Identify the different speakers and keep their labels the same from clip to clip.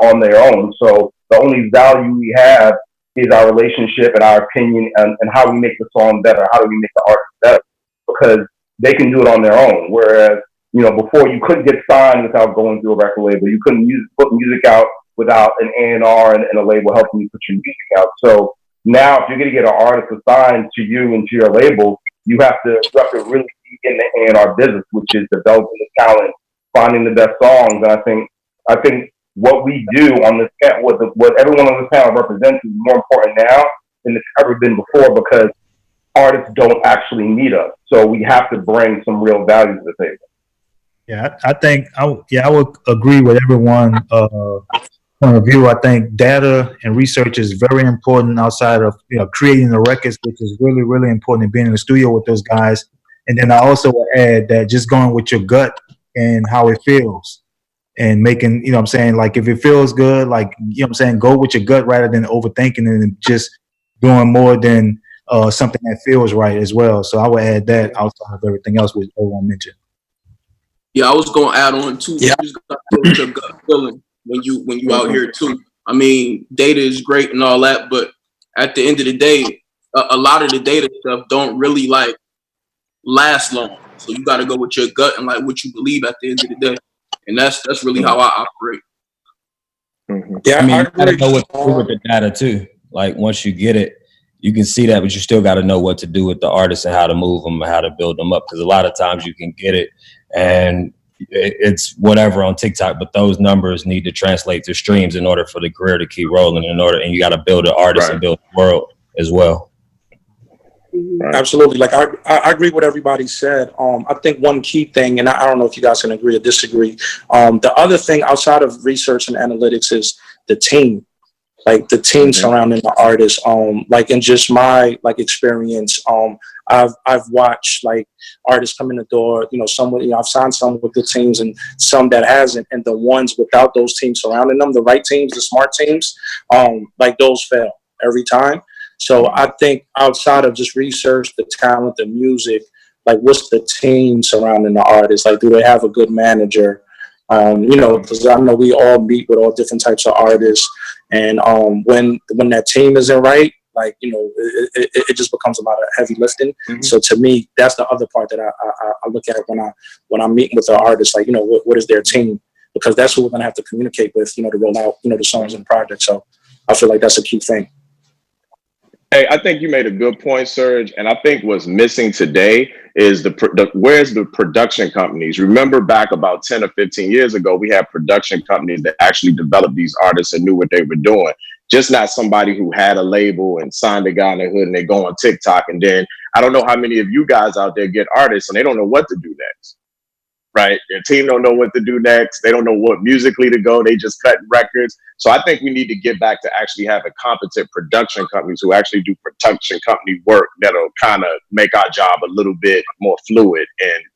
Speaker 1: on their own. So the only value we have is our relationship and our opinion and how we make the song better. How do we make the artist better? Because they can do it on their own. Whereas, before you couldn't get signed without going through a record label. You couldn't put music out without an A&R and a label helping you put your music out. So now if you're going to get an artist assigned to you and to your label, you have to really be in the A&R business, which is developing the talent, finding the best songs. And I think what we do on this, what everyone on this panel represents is more important now than it's ever been before, because artists don't actually meet us. So we have to bring some real value to the table.
Speaker 2: Yeah, I think I would agree with everyone point of view. I think data and research is very important outside of creating the records, which is really, really important, and being in the studio with those guys. And then I also would add that just going with your gut and how it feels, and making, like if it feels good, like, go with your gut rather than overthinking it and just doing more than something that feels right as well. So I would add that outside of everything else which everyone mentioned.
Speaker 3: Yeah, I was gonna add on too. Yeah. You just gotta go with your gut feeling when you out here too. I mean, data is great and all that, but at the end of the day, a lot of the data stuff don't really last long. So you gotta go with your gut and what you believe at the end of the day, and that's really how I operate.
Speaker 4: Yeah, I mean, you gotta know what to do with the data too. Like once you get it, you can see that, but you still got to know what to do with the artists and how to move them and how to build them up. Because a lot of times you can get it and it's whatever on TikTok, but those numbers need to translate to streams in order for the career to keep rolling. And you got to build an artist and build the world as well.
Speaker 5: Absolutely. Like I agree with everybody said. I think one key thing, and I don't know if you guys can agree or disagree. The other thing outside of research and analytics is the team. Like the team surrounding the artist, in just my experience, I've watched artists come in the door. I've signed some with good teams and some that hasn't, and the ones without those teams surrounding them, the right teams, the smart teams, those fail every time. So I think outside of just research, the talent, the music, what's the team surrounding the artist? Do they have a good manager? Because I know we all meet with all different types of artists, and when that team isn't right, it just becomes a lot of heavy lifting. So to me, that's the other part that I look at when I'm meeting with an artist. What is their team? Because that's who we're gonna have to communicate with, to roll out, the songs and projects. So I feel like that's a key thing.
Speaker 6: Hey, I think you made a good point, Serge. And I think what's missing today is where's the production companies? Remember back about 10 or 15 years ago, we had production companies that actually developed these artists and knew what they were doing. Just not somebody who had a label and signed a guy in the hood and they go on TikTok. And then I don't know how many of you guys out there get artists and they don't know what to do next. Right? Their team don't know what to do next. They don't know what musically to go. They just cut records. So I think we need to get back to actually having competent production companies who actually do production company work that'll kind of make our job a little bit more fluid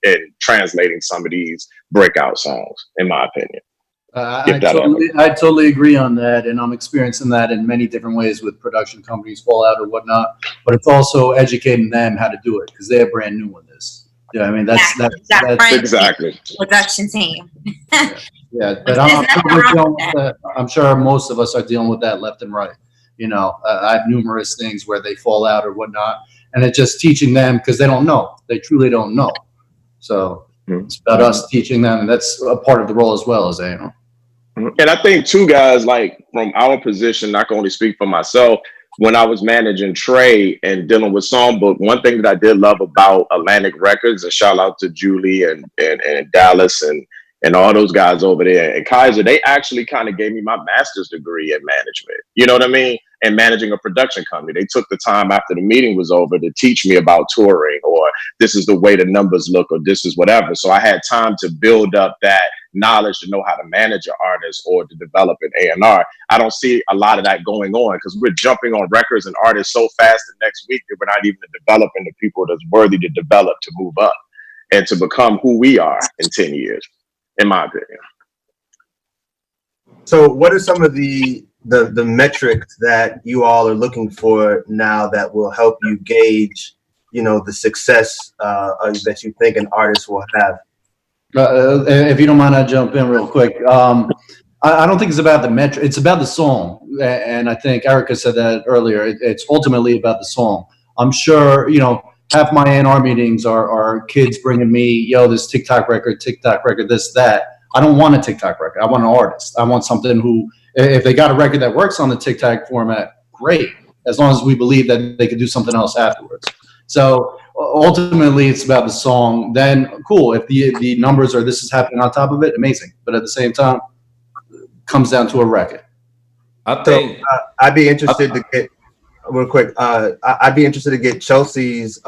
Speaker 6: in translating some of these breakout songs, in my opinion.
Speaker 7: I totally agree on that, and I'm experiencing that in many different ways with production companies, Fallout or whatnot. But it's also educating them how to do it because they're brand new in this. Yeah, I mean that's
Speaker 6: exactly
Speaker 8: production team.
Speaker 7: Yeah, but I'm sure most of us are dealing with that left and right. I have numerous things where they fall out or whatnot, and it's just teaching them because they don't know. They truly don't know. So it's about us teaching them, and that's a part of the role as well as A&R.
Speaker 6: And I think too, guys, from our position, I can only speak for myself. When I was managing Trey and dealing with Songbook, one thing that I did love about Atlantic Records, and shout out to Julie and Dallas and all those guys over there and Kaiser, they actually kind of gave me my master's degree in management. You know what I mean? And managing a production company. They took the time after the meeting was over to teach me about touring, or this is the way the numbers look, or this is whatever. So I had time to build up that knowledge to know how to manage an artist or to develop an A&R. I don't see a lot of that going on because we're jumping on records and artists so fast the next week that we're not even developing the people that's worthy to develop to move up and to become who we are in 10 years, in my opinion.
Speaker 9: So what are some of the metrics that you all are looking for now that will help you gauge, the success that you think an artist will have?
Speaker 7: If you don't mind, I'll jump in real quick. I don't think it's about the metric. It's about the song. And I think Ericka said that earlier. It's ultimately about the song. I'm sure, half my A&R meetings are kids bringing me, yo, this TikTok record, this, that. I don't want a TikTok record. I want an artist. I want something who, if they got a record that works on the TikTok format, great. As long as we believe that they could do something else afterwards. So ultimately, it's about the song. Then cool. If the numbers are this is happening on top of it, amazing. But at the same time, comes down to a record.
Speaker 4: I think
Speaker 9: I'd be interested to get real quick. I'd be interested to get Chelsea's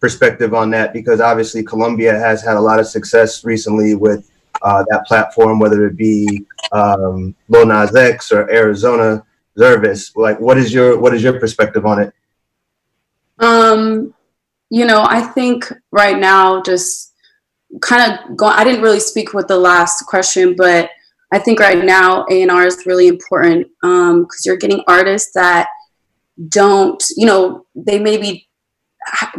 Speaker 9: perspective on that, because obviously Colombia has had a lot of success recently with that platform, whether it be Lil Nas X or Arizona Zervis. Like, what is your perspective on it?
Speaker 8: I think right now, just kind of going, I didn't really speak with the last question, but I think right now A&R is really important because you're getting artists that don't, they maybe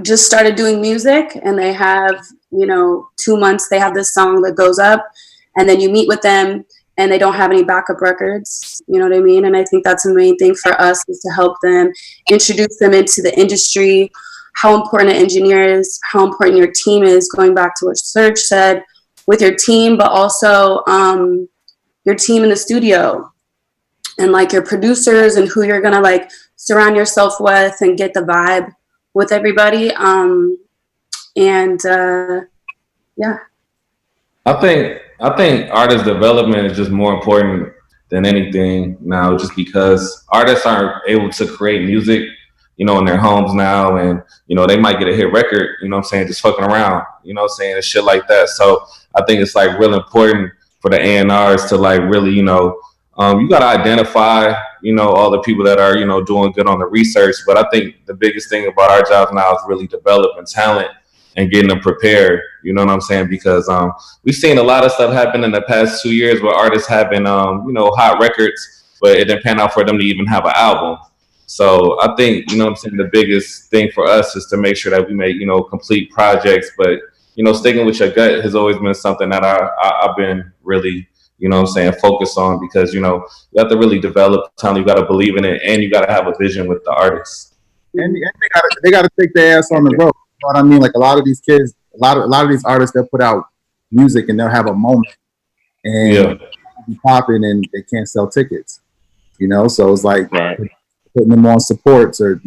Speaker 8: just started doing music and they have, 2 months, they have this song that goes up, and then you meet with them and they don't have any backup records, you know what I mean? And I think that's the main thing for us, is to help them, introduce them into the industry, how important an engineer is, how important your team is, going back to what Serge said, with your team, but also your team in the studio, and like your producers and who you're gonna like surround yourself with and get the vibe with everybody. Yeah.
Speaker 10: I think artist development is just more important than anything now, just because artists aren't able to create music, in their homes now, and they might get a hit record, just fucking around, and shit like that. So I think it's like real important for the A&Rs to like really, you gotta identify, all the people that are, doing good on the research. But I think the biggest thing about our jobs now is really developing talent and getting them prepared. You know what I'm saying? Because we've seen a lot of stuff happen in the past 2 years where artists have been, hot records, but it didn't pan out for them to even have an album. So I think, the biggest thing for us is to make sure that we make, complete projects. But, sticking with your gut has always been something that I've been really, focused on, because, you have to really develop talent. You got to believe in it, and you got to have a vision with the artists.
Speaker 11: And they got to take their ass on the road. You know what I mean? Like, a lot of these kids, a lot of these artists, they'll put out music and they'll have a moment and be popping, and they can't sell tickets. So it's like putting them on supports, or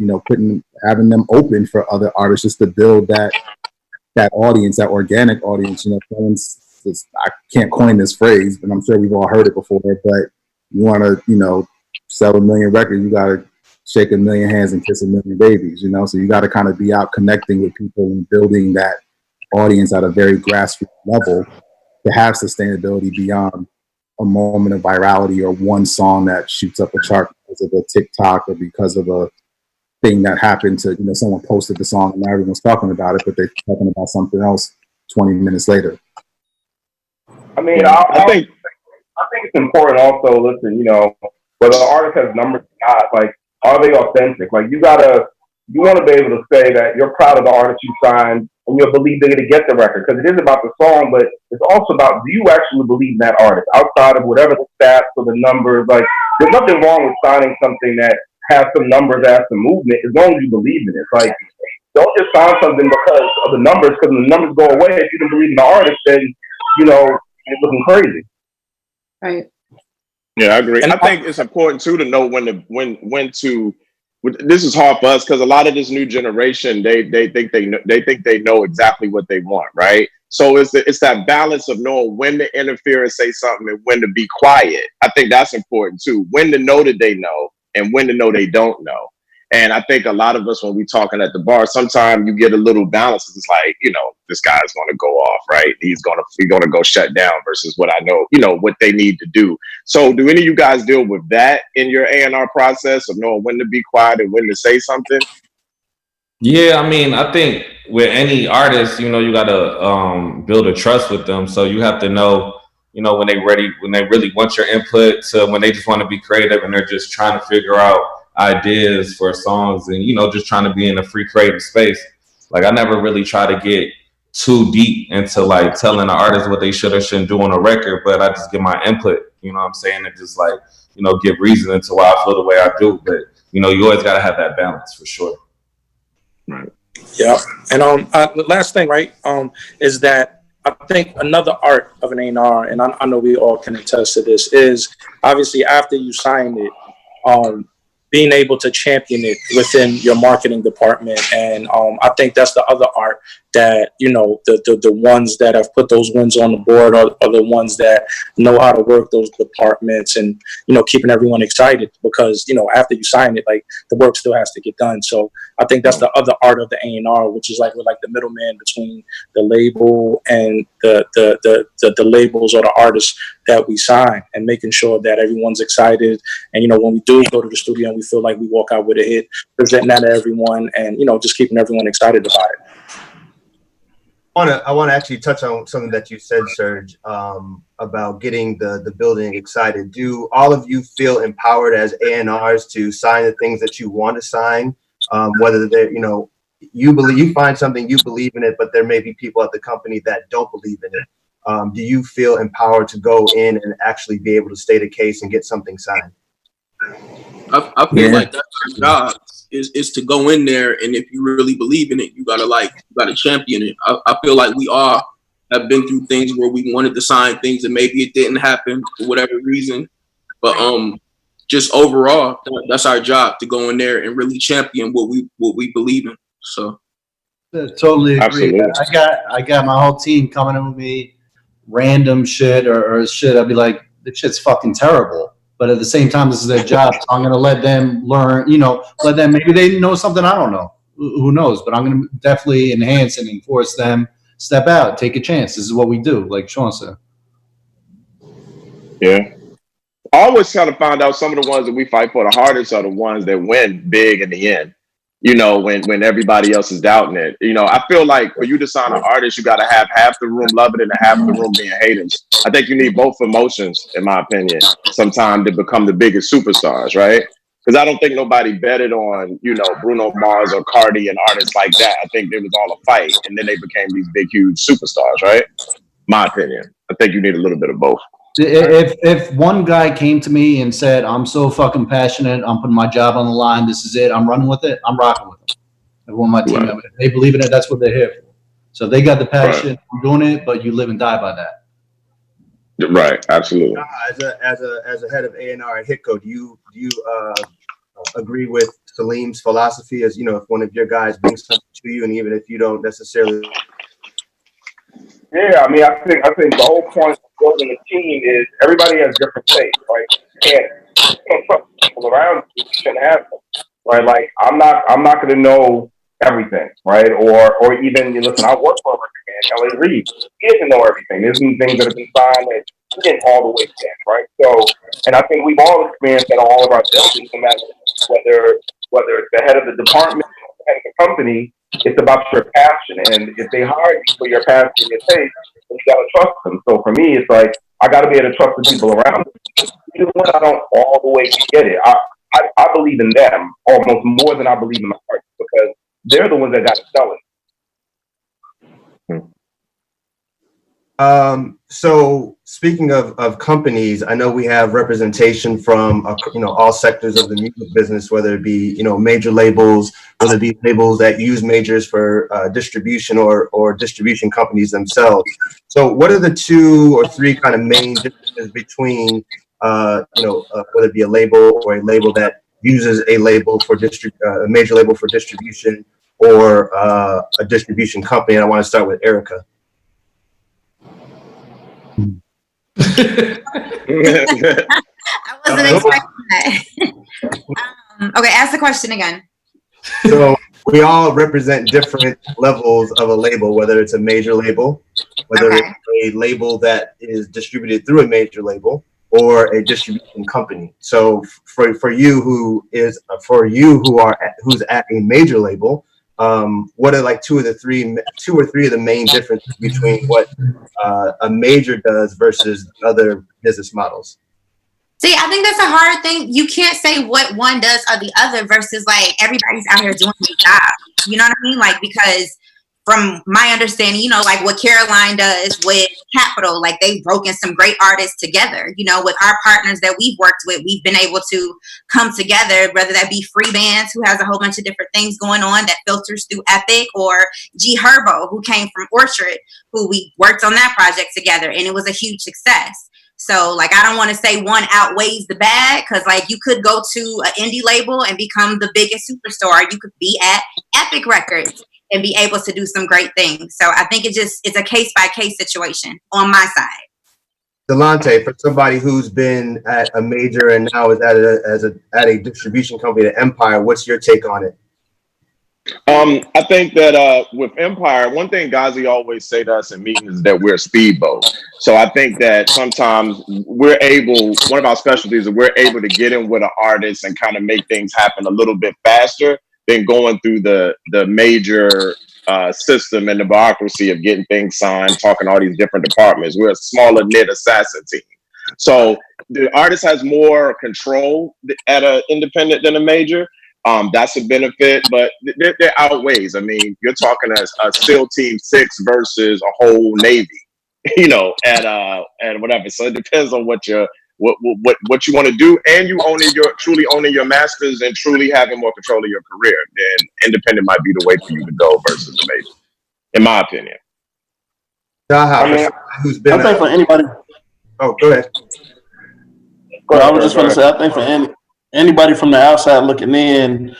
Speaker 11: having them open for other artists, just to build that audience, that organic audience. I can't coin this phrase, but I'm sure we've all heard it before. But you want to sell 1 million records, you got to shake 1 million hands and kiss 1 million babies. So you got to kind of be out connecting with people and building that audience at a very grassroots level to have sustainability beyond a moment of virality or one song that shoots up a chart because of a TikTok or because of a thing that happened to, someone posted the song and now everyone's talking about it, but they're talking about something else 20 minutes later.
Speaker 1: I mean, I think it's important also, listen, whether the artist has numbers or not, like, are they authentic? Like, you want to be able to say that you're proud of the artist you signed and you believe they're going to get the record, because it is about the song, but it's also about, do you actually believe in that artist outside of whatever the stats or the numbers? Like, there's nothing wrong with signing something that has some numbers, has some movement, as long as you believe in it. Like, don't just sign something because of the numbers, because when the numbers go away, if you don't believe in the artist, then, it's looking crazy.
Speaker 8: Right.
Speaker 6: Yeah, I agree. And I think it's important too to know when to. This is hard for us because a lot of this new generation, they think they know exactly what they want, right? So it's that balance of knowing when to interfere and say something and when to be quiet. I think that's important too. When to know that they know and when to know they don't know. And I think a lot of us, when we talking at the bar, sometimes you get a little balance. It's like, this guy's going to go off, right? He's going to go shut down versus what I know, what they need to do. So do any of you guys deal with that in your A&R process of knowing when to be quiet and when to say something?
Speaker 10: Yeah, I mean, I think with any artist, you got to build a trust with them. So you have to know, when they really want your input, to when they just want to be creative and they're just trying to figure out ideas for songs and, just trying to be in a free creative space. Like, I never really try to get too deep into like telling the artist what they should or shouldn't do on a record, but I just give my input. You know what I'm saying? And just like, you know, give reason into why I feel the way I do. But, you know, you always got to have that balance for sure.
Speaker 6: Right.
Speaker 5: Yeah. And the last thing, right, is that I think another art of an A&R, and I know we all can attest to this, is obviously after you sign it, being able to champion it within your marketing department. And I think that's the other art that, you know, the ones that have put those wins on the board are the ones that know how to work those departments and, you know, keeping everyone excited because, you know, after you sign it, like the work still has to get done. So I think that's the other art of the A&R, which is like we're like the middleman between the label and the labels or the artists that we sign, and making sure that everyone's excited. And, you know, when we do go to the studio and we feel like we walk out with a hit, presenting that to everyone and, you know, just keeping everyone excited about it.
Speaker 9: I want to actually touch on something that you said, Serge, about getting the building excited. Do all of you feel empowered as A&Rs to sign the things that you want to sign? Whether they're, you know, you find something, you believe in it, but there may be people at the company that don't believe in it. Do you feel empowered to go in and actually be able to state a case and get something signed?
Speaker 3: I feel like that's our job is to go in there, and if you really believe in it, you gotta champion it. I feel like we all have been through things where we wanted to sign things and maybe it didn't happen for whatever reason, but just overall, that's our job to go in there and really champion what we believe in. So
Speaker 7: totally agree.
Speaker 6: Absolutely.
Speaker 7: I got my whole team coming in with me, random shit or shit. I'd be like, this shit's fucking terrible. But at the same time, this is their job. So I'm going to let them learn, you know, maybe they know something I don't know. Who knows? But I'm going to definitely enhance and enforce them. Step out, take a chance. This is what we do, like Shawn said.
Speaker 6: Yeah. I always kind of find out some of the ones that we fight for the hardest are the ones that win big in the end. You know, when everybody else is doubting it. You know, I feel like for you to sign an artist, you got to have half the room loving it and half the room being haters. I think you need both emotions, in my opinion, sometimes to become the biggest superstars, right? Because I don't think nobody betted on, you know, Bruno Mars or Cardi and artists like that. I think it was all a fight, and then they became these big, huge superstars, right? My opinion. I think you need a little bit of both.
Speaker 7: If one guy came to me and said, I'm so fucking passionate, I'm putting my job on the line, this is it, I'm running with it, I'm rocking with them. Everyone on my team, if they believe in it, that's what they're here for. So they got the passion, I'm doing it, but you live and die by that.
Speaker 6: Right, absolutely.
Speaker 9: As a head of A&R at Hitco, do you agree with Selim's philosophy? As you know, if one of your guys brings something to you, and even if you don't necessarily.
Speaker 1: Yeah, I mean, I think the whole point of building a team is everybody has different tastes, right? You can't trust people around you. You shouldn't have them, right? Like I'm not going to know everything, right? Or even listen, I work for a record man, L.A. Reid. He doesn't know everything. There's some things that have been signed that he didn't all the way get, right? So, and I think we've all experienced that on all of our buildings, no matter whether it's the head of the department or the head of the company. It's about your passion, and if they hire you for your passion and your taste, then you gotta trust them. So for me, it's like I gotta be able to trust the people around me. Even when I don't all the way get it, I believe in them almost more than I believe in the artists because they're the ones that gotta sell it.
Speaker 9: So speaking of companies, I know we have representation from all sectors of the music business, whether it be major labels, whether it be labels that use majors for distribution or distribution companies themselves. So what are the 2 or 3 kind of main differences between whether it be a label or a label that uses a label for a major label for distribution or a distribution company? And I want to start with Ericka.
Speaker 12: I wasn't expecting that. Okay, ask the question again.
Speaker 9: So we all represent different levels of a label, whether it's a major label, whether it's a label that is distributed through a major label, or a distribution company. So for you who's at a major label, what are like 2 or 3 of the main differences between what a major does versus other business models?
Speaker 12: See, I think that's a hard thing. You can't say what one does or the other versus like everybody's out here doing their job. You know what I mean? Like, because from my understanding, you know, like what Caroline does with Capital, like they've broken some great artists together. You know, with our partners that we've worked with, we've been able to come together, whether that be Free Bands, who has a whole bunch of different things going on that filters through Epic, or G Herbo, who came from Orchard, who we worked on that project together, and it was a huge success. So, like, I don't want to say one outweighs the bad, because, like, you could go to an indie label and become the biggest superstar. You could be at Epic Records and be able to do some great things. So I think it's a case-by-case situation on my side.
Speaker 9: Delante, for somebody who's been at a major and now is at a distribution company, at Empire, what's your take on it?
Speaker 6: I think that with Empire, one thing Ghazi always say to us in meetings is that we're a speedboat. So I think that sometimes one of our specialties is we're able to get in with an artist and kind of make things happen a little bit faster than going through the major system and the bureaucracy of getting things signed, talking to all these different departments. We're a smaller knit assassin team. So the artist has more control at an independent than a major. That's a benefit, but there outweighs. I mean, you're talking a SEAL Team 6 versus a whole Navy, you know, and whatever. So it depends on what you want to do, and you truly owning your masters and truly having more control of your career. Then independent might be the way for you to go versus the major, in my opinion.
Speaker 9: Jaha, who's been?
Speaker 13: I think for anybody.
Speaker 9: Oh, go ahead.
Speaker 13: I was just going to say, I think for anybody from the outside looking in,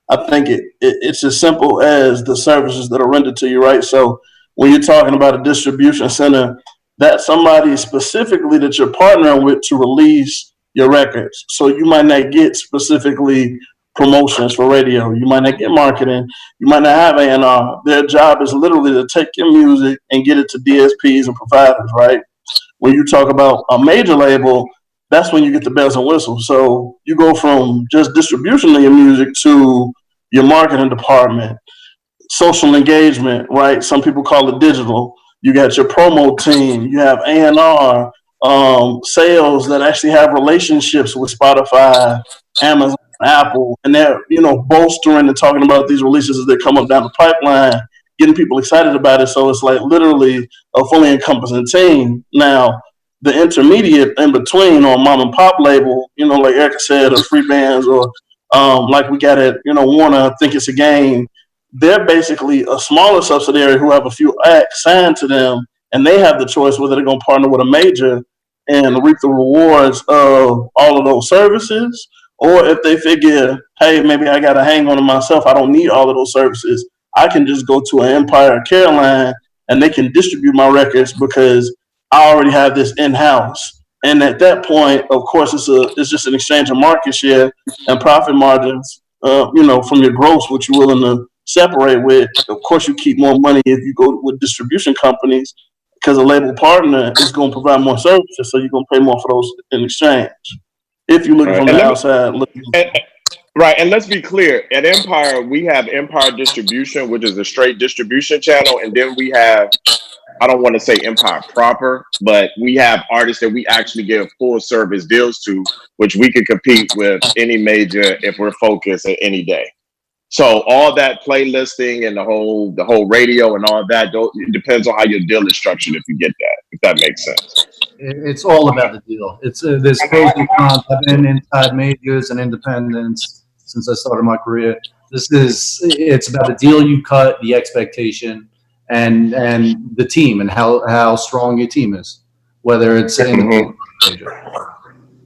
Speaker 13: I think it's as simple as the services that are rendered to you, right? So when you're talking about a distribution center, that's somebody specifically that you're partnering with to release your records. So you might not get specifically promotions for radio. You might not get marketing. You might not have A&R. Their job is literally to take your music and get it to DSPs and providers, right? When you talk about a major label, that's when you get the bells and whistles. So you go from just distribution of your music to your marketing department, social engagement, right? Some people call it digital. You got your promo team. You have A&R, sales that actually have relationships with Spotify, Amazon, Apple, and they're, bolstering and talking about these releases as they come up down the pipeline, getting people excited about it. So it's like literally a fully encompassing team. Now, the intermediate in between on mom and pop label, like Ericka said, or Free Bands, or like we got at, Warner, I think it's a game. They're basically a smaller subsidiary who have a few acts signed to them, and they have the choice whether they're going to partner with a major and reap the rewards of all of those services, or if they figure, hey, maybe I got to hang on to myself. I don't need all of those services. I can just go to an Empire or Caroline, and they can distribute my records because I already have this in-house. And at that point, of course, it's just an exchange of market share and profit margins, from your gross, what you're willing to separate with. Of course, you keep more money if you go with distribution companies because a label partner is going to provide more services, so you're going to pay more for those in exchange. If you're looking from the outside.
Speaker 6: Right, and let's be clear. At Empire, we have Empire Distribution, which is a straight distribution channel, and then we have, I don't want to say Empire proper, but we have artists that we actually give full service deals to, which we can compete with any major if we're focused at any day. So all that playlisting and the whole radio and all that, it depends on how your deal is structured if you get that, if that makes sense.
Speaker 7: It's all about the deal. It's there's pros and cons. I've been inside majors and independents since I started my career. It's about the deal you cut, the expectation, and the team and how strong your team is, whether it's in major.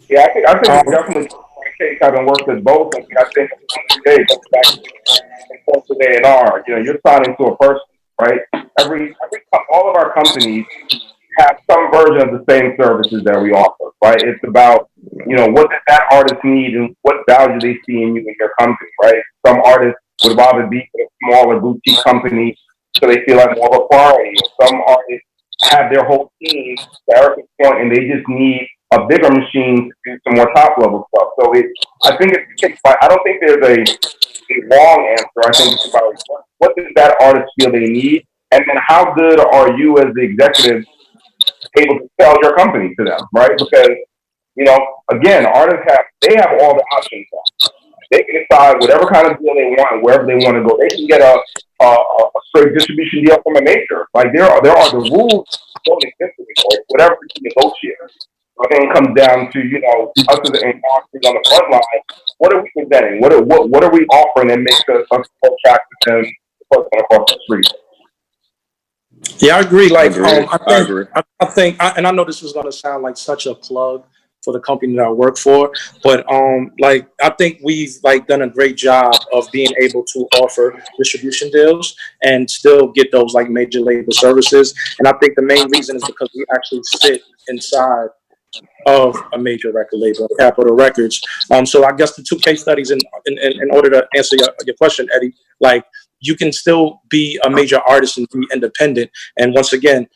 Speaker 1: Yeah, I think it's definitely case having worked with both. I think today goes back to A&R. You're signing to a person, right? All of our companies have some version of the same services that we offer, right? It's about, what does that artist need and what value they see in you and your company, right? Some artists would rather be with a smaller boutique company so they feel like more of a priority. Some artists have their whole team, to Ericka's point, and they just need a bigger machine to do some more top level stuff. So I think I don't think there's a wrong answer. I think it's about what does that artist feel they need, and then how good are you as the executive able to sell your company to them, right? Because again, artists have all the options. They can decide whatever kind of deal they want, wherever they want to go. They can get a a straight distribution deal from a major. Like there are the rules don't exist anymore. Whatever we can negotiate. I think it comes down to, you know, us as an on the front line. What are we presenting? What are we offering that makes us more attractive than the person across the street?
Speaker 5: Yeah, I agree. Like,
Speaker 6: I
Speaker 5: think, and I know this is going to sound like such a plug for the company that I work for, but like, I think we've like done a great job of being able to offer distribution deals and still get those like major label services. And I think the main reason is because we actually sit inside of a major record label, Capitol Records. So I guess the two case studies in order to answer your question, Eddie, like, you can still be a major artist and be independent. And once again,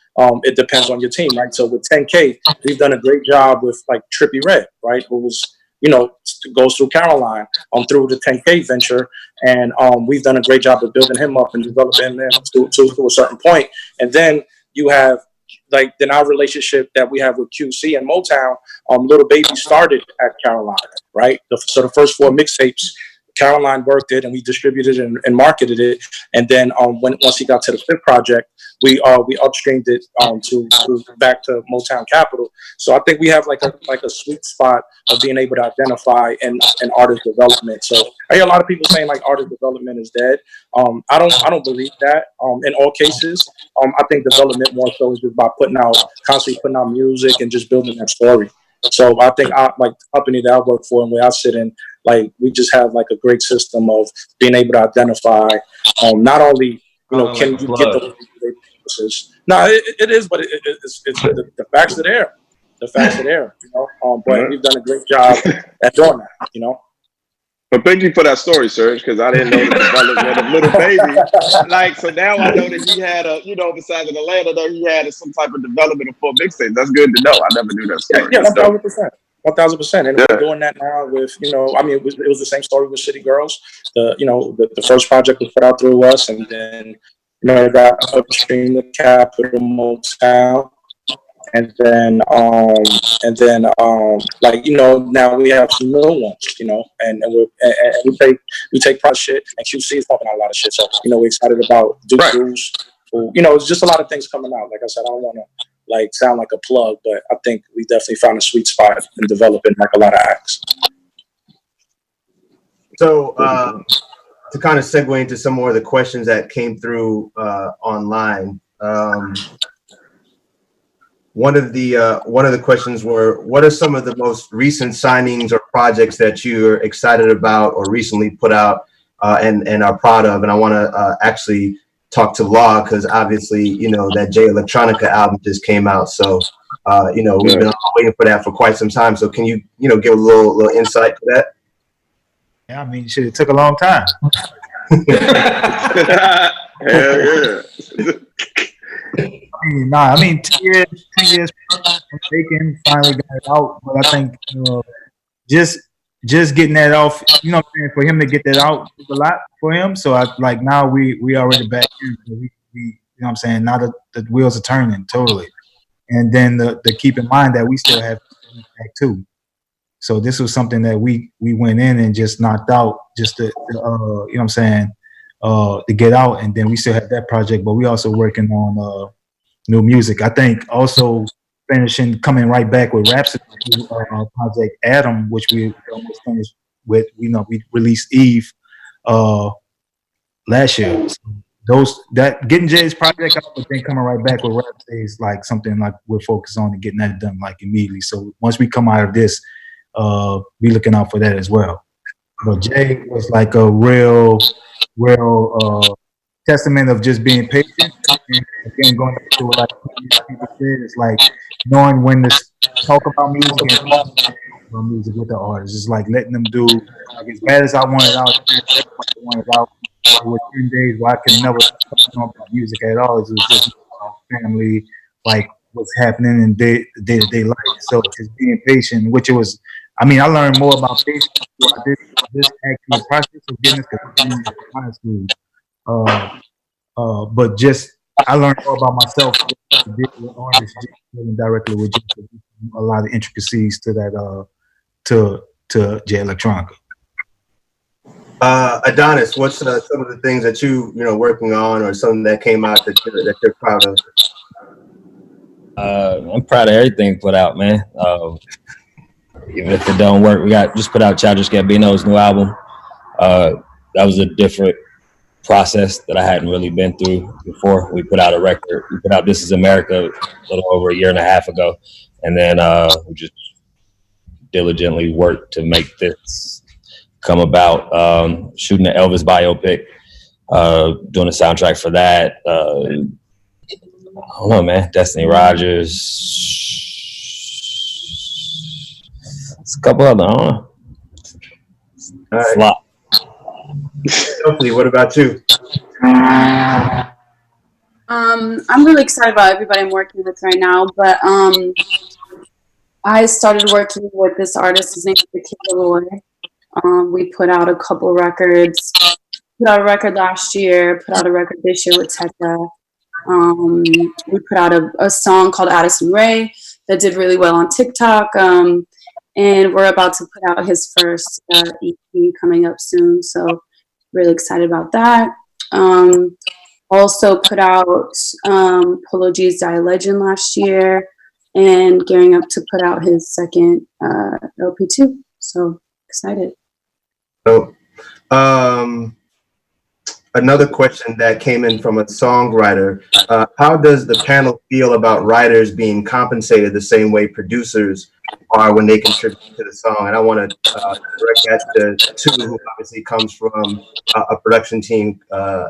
Speaker 5: it depends on your team, right? So with 10K, we've done a great job with like Trippie Redd, right? Who was, you know, goes through Caroline through the 10K venture. And we've done a great job of building him up and developing him to a certain point. And then you have, like, then our relationship that we have with QC and Motown, Little Baby started at Caroline, right? So the first 4 mixtapes, Caroline worked it and we distributed it and marketed it. And then once he got to the 5th project, we upstreamed it to back to Motown Capital. So I think we have like a sweet spot of being able to identify and artist development. So I hear a lot of people saying like artist development is dead. I don't believe that. In all cases, I think development more so is just by constantly putting out music and just building that story. So I think like the company that I work for and where I sit in, like, we just have like a great system of being able to identify not only, you know, can you get the no, it is, but it's the facts are there. The facts are there, you know. But we've done a great job at doing that, you know.
Speaker 6: But thank you for that story, Serge, because I didn't know the development of Little Baby. Like, so now I know that he had a, you know, besides in Atlanta, that he had some type of development of 4 mixtapes. That's good to know. I never knew that story.
Speaker 5: Yeah, 1,000%. 1,000%. And we're doing that now with, you know, I mean, it was the same story with City Girls. The first project was put out through us, and then, you know, it got upstream to Capital Motown. And then, like, you know, now we have some new ones, you know, and we take pride shit, and QC is talking out a lot of shit. So, you know, we're excited about Duke Bruce. You know, it's just a lot of things coming out. Like I said, I don't want to like sound like a plug, but I think we definitely found a sweet spot in developing like a lot of acts.
Speaker 9: So to kind of segue into some more of the questions that came through online. One of the questions were, what are some of the most recent signings or projects that you're excited about or recently put out and are proud of? And I want to actually talk to Law, because obviously, you know, that J Electronica album just came out. So, you know, we've been waiting for that for quite some time. So can you, you know, give a little insight to that?
Speaker 2: Yeah, I mean, shit, it took a long time.
Speaker 6: Hell yeah.
Speaker 2: I mean, 2 years taken, finally got it out. But I think just getting that off, you know what I'm saying, for him to get that out was a lot for him. So now we already back in. We you know what I'm saying, now the wheels are turning totally. And then the keep in mind that we still have back too. So this was something that we went in and just knocked out just to you know what I'm saying, to get out. And then we still have that project, but we also working on new music. I think also coming right back with Rhapsody project Adam, which we almost finished with. You know, we released Eve last year. So getting Jay's project out, but then coming right back with Rhapsody is like something like we're focused on and getting that done like immediately. So once we come out of this, be looking out for that as well. But Jay was like a real testament of just being patient, and again going to like people said, it's like knowing when to talk about music and talk about music with the artists. It's like letting them do, like, as bad as I want it out, with 10 days where I can never talk about music at all. It was just family, like what's happening in day-to-day life. So just being patient, which it was. I mean, I learned more about patience throughout this actual process of getting this, because I'm in high school. But just I learned more about myself with artists, just dealing directly with just a lot of intricacies to that to J Electronica.
Speaker 9: Adonis, what's some of the things that you know working on, or something that came out that you're proud of?
Speaker 4: I'm proud of everything put out, man. Even if it don't work, we just put out Childish Gambino's new album. That was a different process that I hadn't really been through before. We put out a record. We put out This Is America a little over a year and a half ago, and then we just diligently worked to make this come about. Shooting the Elvis biopic, doing a soundtrack for that. I don't know, man. Destiny Rogers. It's a couple other. I don't know. It's a lot.
Speaker 9: Hopefully, what about you?
Speaker 8: I'm really excited about everybody I'm working with right now, but I started working with this artist. His name is Roy. We put out a couple records. Put out a record last year. Put out a record this year with Tekka. We put out a song called Addison Ray that did really well on TikTok. And we're about to put out his first EP coming up soon. So really excited about that. Also put out Polo G's Die Legend last year, and gearing up to put out his second LP too. So excited.
Speaker 9: So, another question that came in from a songwriter: how does the panel feel about writers being compensated the same way producers are when they contribute to the song? And I want to direct that to Tuo, who obviously comes from a production team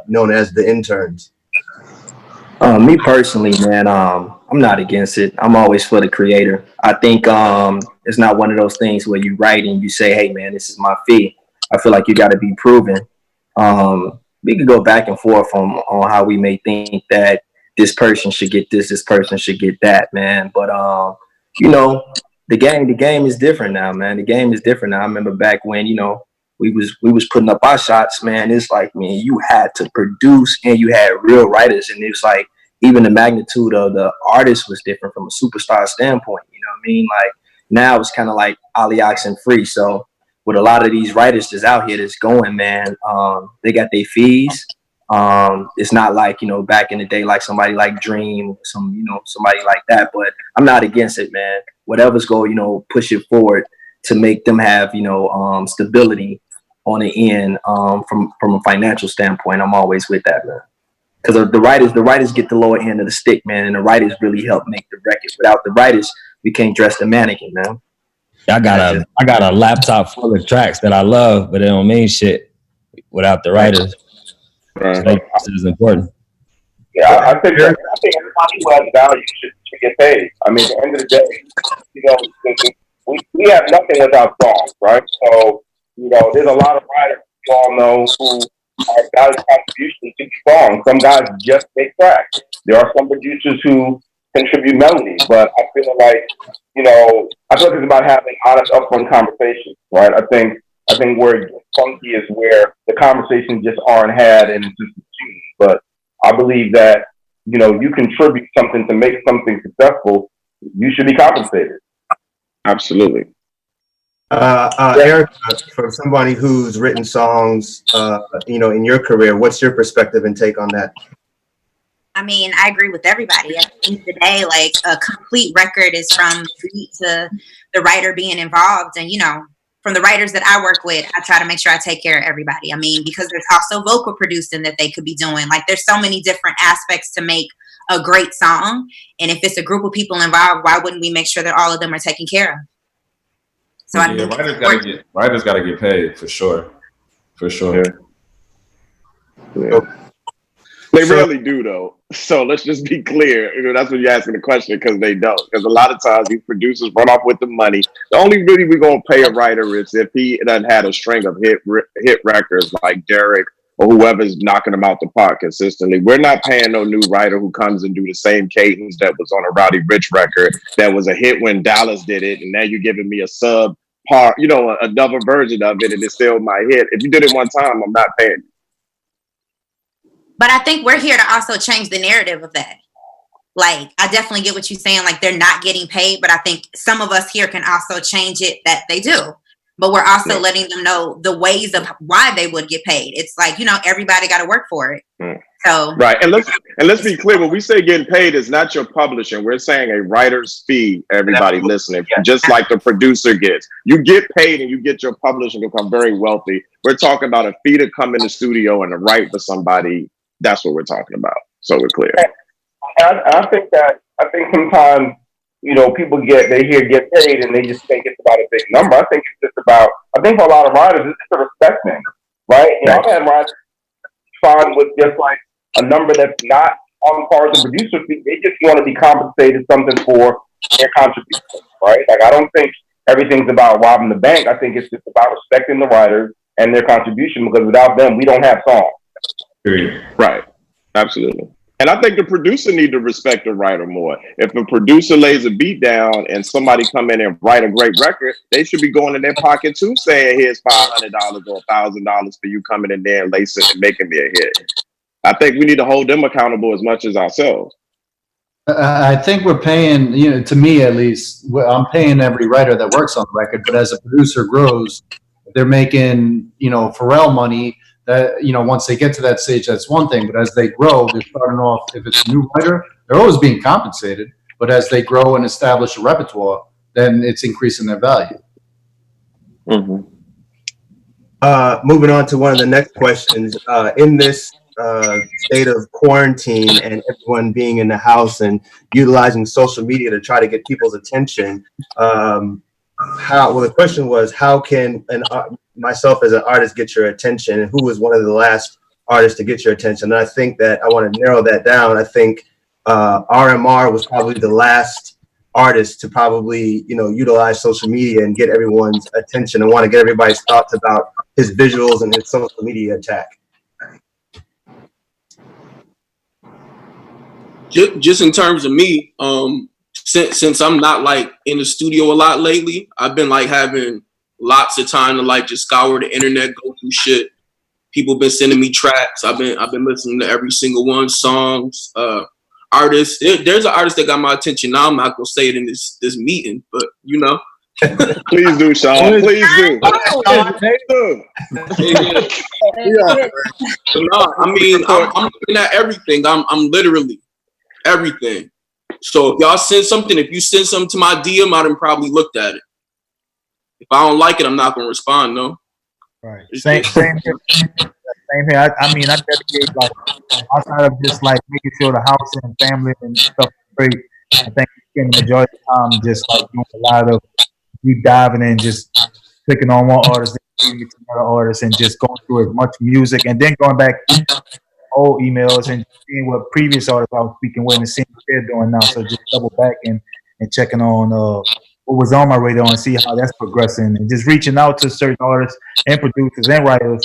Speaker 9: known as the Interns.
Speaker 14: Me personally, man, I'm not against it. I'm always for the creator. I think it's not one of those things where you write and you say, hey, man, this is my fee. I feel like you got to be proven. We could go back and forth on how we may think that this person should get this person should get that, man. But, you know, the game is different now, man. The game is different now. I remember back when, you know, we was putting up our shots, man. It's like, man, you had to produce and you had real writers. And it's like, even the magnitude of the artist was different from a superstar standpoint. You know what I mean? Like now it's kind of like Ali Oxen free. So with a lot of these writers that's out here that's going, man, they got their fees. It's not like, you know, back in the day, like somebody like Dream, somebody like that. But I'm not against it, man. Whatever's going, you know, push it forward to make them have, you know, stability on the end from a financial standpoint. I'm always with that, man. Because the writers get the lower end of the stick, man, and the writers really help make the record. Without the writers, we can't dress the mannequin, man.
Speaker 4: I got a laptop full of tracks that I love, but it don't mean shit without the writers. So this is important.
Speaker 1: Yeah, I think everybody who has value should get paid. I mean, at the end of the day, you know, we have nothing without songs, right? So, you know, there's a lot of writers you all know who are value contributions to the song. Some guys just make tracks. There are some producers who contribute melodies, but I feel like, you know, I feel like it's about having honest, upfront conversations, right? I think where it gets funky is where the conversations just aren't had and it's just assumed. But I believe that, you know, you contribute something to make something successful, you should be compensated.
Speaker 6: Absolutely.
Speaker 9: Ericka, for somebody who's written songs, you know, in your career, what's your perspective and take on that?
Speaker 12: I mean, I agree with everybody. At the end of the day, like a complete record is from the beat to the writer being involved. And, you know, from the writers that I work with, I try to make sure I take care of everybody. I mean, because there's also vocal producing that they could be doing. Like there's so many different aspects to make a great song. And if it's a group of people involved, why wouldn't we make sure that all of them are taken care of? So I think
Speaker 10: writers gotta get paid for sure. For sure.
Speaker 6: Yeah. They rarely do though. So let's just be clear. You know, that's when you're asking the question, because they don't. Because a lot of times these producers run off with the money. The only really we're gonna pay a writer is if he done had a string of hit records like Derek or whoever's knocking them out the park consistently. We're not paying no new writer who comes and do the same cadence that was on a Roddy Ricch record that was a hit when Dallas did it, and now you're giving me a sub part, you know, another version of it, and it's still my hit. If you did it one time, I'm not paying you.
Speaker 12: But I think we're here to also change the narrative of that. Like, I definitely get what you're saying. Like, they're not getting paid, but I think some of us here can also change it that they do. but we're also letting them know the ways of why they would get paid. It's like, you know, everybody got to work for it. So
Speaker 6: right, and let's be clear. When we say getting paid, it's not your publishing. We're saying a writer's fee. Everybody listening, just like the producer gets. You get paid, and you get your publishing to become very wealthy. We're talking about a fee to come in the studio and to write for somebody. That's what we're talking about. So we're clear.
Speaker 1: I think sometimes, you know, people get paid and they just think it's about a big number. I think it's just about, I think for a lot of writers, it's a respect thing, right? You know, I've had writers fine with just like a number that's not on par with the producer fee. They just want to be compensated something for their contribution, right? Like, I don't think everything's about robbing the bank. I think it's just about respecting the writers and their contribution, because without them, we don't have songs.
Speaker 6: Right. Absolutely. And I think the producer need to respect the writer more. If a producer lays a beat down and somebody come in and write a great record, they should be going in their pocket too, saying, here's $500 or $1,000 for you coming in there and lacing and making me a hit. I think we need to hold them accountable as much as ourselves.
Speaker 7: I think we're paying, you know, to me at least, I'm paying every writer that works on the record, but as a producer grows, they're making, you know, Pharrell money. That, you know, once they get to that stage, that's one thing. But as they grow, they're starting off, if it's a new writer, they're always being compensated. But as they grow and establish a repertoire, then it's increasing their value.
Speaker 9: Moving on to one of the next questions. In this state of quarantine and everyone being in the house and utilizing social media to try to get people's attention, the question was, how can myself as an artist get your attention, and who was one of the last artists to get your attention? And I think that I want to narrow that down. I think RMR was probably the last artist to probably, you know, utilize social media and get everyone's attention and want to get everybody's thoughts about his visuals and his social media attack.
Speaker 3: Just in terms of me, since I'm not like in the studio a lot lately, I've been like having lots of time to like just scour the internet, go through shit. People been sending me tracks. I've been listening to every single one, songs, artists. There's an artist that got my attention. Now I'm not gonna say it in this meeting, but you know.
Speaker 6: Please do, Shawn. Please do.
Speaker 3: No, I mean, I'm looking at everything. I'm literally everything. So if y'all send something, if you send something to my DM, I done probably looked at it. If I don't like it, I'm not gonna respond. No.
Speaker 2: Right. Same here. I mean, I dedicate, like, outside of just like making sure the house and family and stuff is great. I think spending the majority of the time just like doing a lot of deep diving and just clicking on one artist, then to another artist, and just going through as much music, and then going back old emails and seeing what previous artists I was speaking with and seeing what they're doing now. So just double back and checking on what was on my radar and see how that's progressing, and just reaching out to certain artists and producers and writers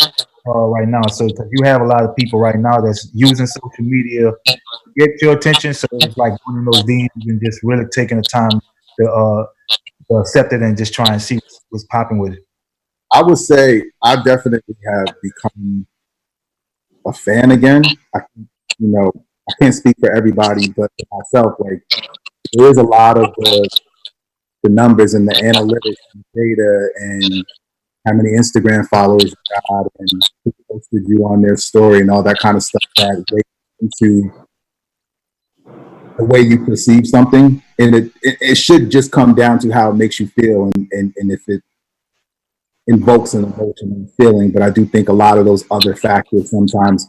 Speaker 2: right now. So you have a lot of people right now that's using social media to get your attention. So it's like going in those DMs and just really taking the time to accept it and just try and see what's popping with it.
Speaker 11: I would say I definitely have become a fan again. I can't speak for everybody, but for myself, like, there is a lot of the numbers and the analytics and data and how many Instagram followers you got and who posted you on their story and all that kind of stuff that weighs into the way you perceive something. And it should just come down to how it makes you feel and if it invokes an emotion and feeling. But I do think a lot of those other factors sometimes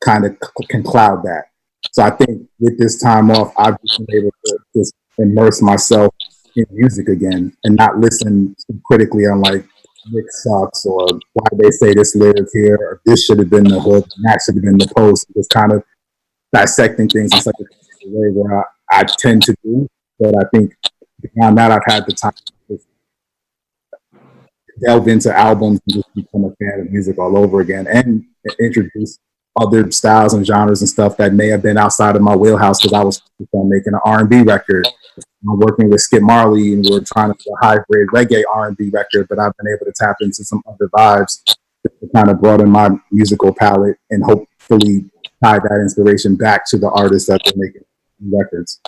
Speaker 11: kind of can cloud that. So I think with this time off, I've just been able to just immerse myself in music again and not listen critically on like Nick sucks or why they say this lyric here or this should have been the hook and that should have been the post. Just kind of dissecting things in such a way where I tend to do. But I think beyond that, I've had the time to delve into albums and just become a fan of music all over again and introduce other styles and genres and stuff that may have been outside of my wheelhouse because I was making an R&B record. I'm working with Skip Marley and we're trying to do a hybrid reggae R&B record, but I've been able to tap into some other vibes to kind of broaden my musical palette and hopefully tie that inspiration back to the artists that they're making records.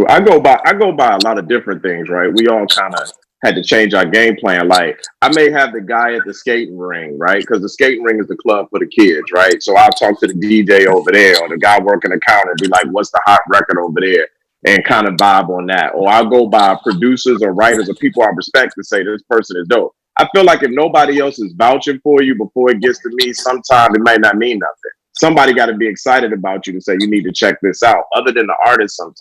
Speaker 6: I go by a lot of different things, right? We all kind of had to change our game plan. Like, I may have the guy at the skating ring, right? Because the skating ring is the club for the kids, right? So I'll talk to the DJ over there, or the guy working the counter, be like, what's the hot record over there? And kind of vibe on that. Or I'll go by producers or writers or people I respect to say this person is dope. I feel like if nobody else is vouching for you before it gets to me, sometimes it might not mean nothing. Somebody got to be excited about you to say, you need to check this out, other than the artist sometimes.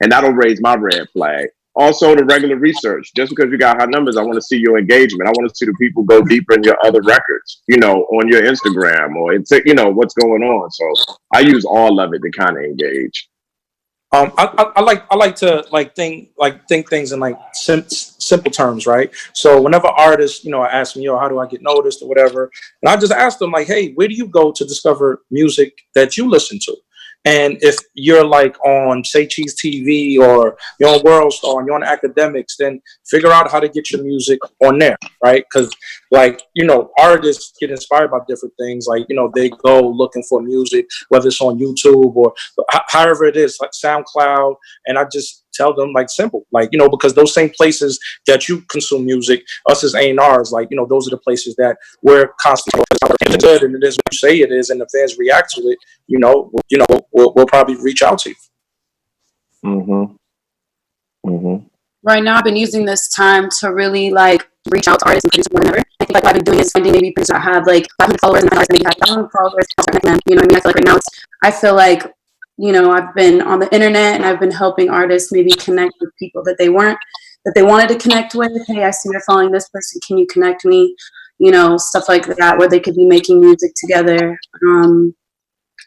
Speaker 6: And that'll raise my red flag. Also, the regular research. Just because you got high numbers, I want to see your engagement. I want to see the people go deeper in your other records, you know, on your Instagram, or it's, you know, what's going on. So I use all of it to kind of engage.
Speaker 5: I like to think things in like simple terms, right? So whenever artists, you know, ask me, how do I get noticed or whatever, and I just ask them like, hey, where do you go to discover music that you listen to? And if you're like on Say Cheese TV, or you're on World Star and you're on Academics, then figure out how to get your music on there, right? Because, like, you know, artists get inspired by different things. Like, you know, they go looking for music, whether it's on YouTube or however it is, like SoundCloud. And I just tell them, like, simple, like, you know, because those same places that you consume music, us as A&Rs, like, you know, those are the places that we're constantly good, and it is what you say it is, and the fans react to it, you know, we'll probably reach out to you.
Speaker 8: Right now, I've been using this time to really like reach out to artists and producers more than ever. I think like what I've been doing is finding maybe producers that have like 500 followers and artists that maybe have 1,000 followers. You know what I mean? I feel like right now I feel like, you know, I've been on the internet and I've been helping artists maybe connect with people that they wanted to connect with. Hey, I see you're following this person. Can you connect me? You know, stuff like that, where they could be making music together.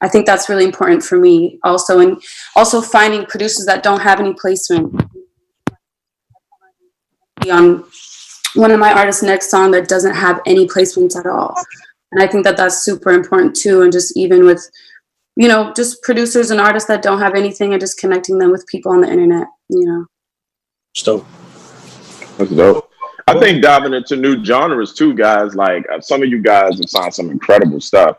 Speaker 8: I think that's really important for me also. And also finding producers that don't have any placement. On one of my artists' next song that doesn't have any placements at all. And I think that that's super important too. And just even with, you know, just producers and artists that don't have anything, and just connecting them with people on the internet, you know.
Speaker 5: Dope.
Speaker 6: That's dope. I think diving into new genres too, guys. Like some of you guys have signed some incredible stuff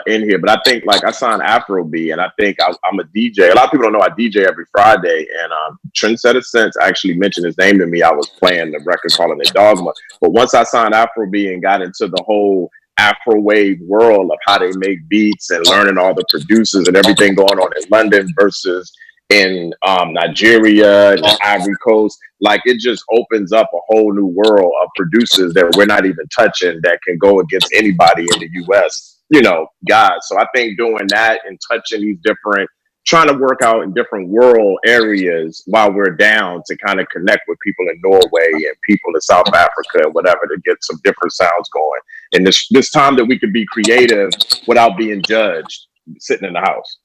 Speaker 6: in here, but I think like I signed Afrobeat, and I think I'm a DJ. A lot of people don't know I DJ every Friday, and Trendsetter Sense actually mentioned his name to me. I was playing the record calling it Dogma, but once I signed Afrobeat and got into the whole Afro-wave world of how they make beats and learning all the producers and everything going on in London versus in Nigeria and the Ivory Coast, like it just opens up a whole new world of producers that we're not even touching that can go against anybody in the US, you know, guys. So I think doing that and touching these different, trying to work out in different world areas while we're down to kind of connect with people in Norway and people in South Africa and whatever, to get some different sounds going. And this time that we could be creative without being judged sitting in the house.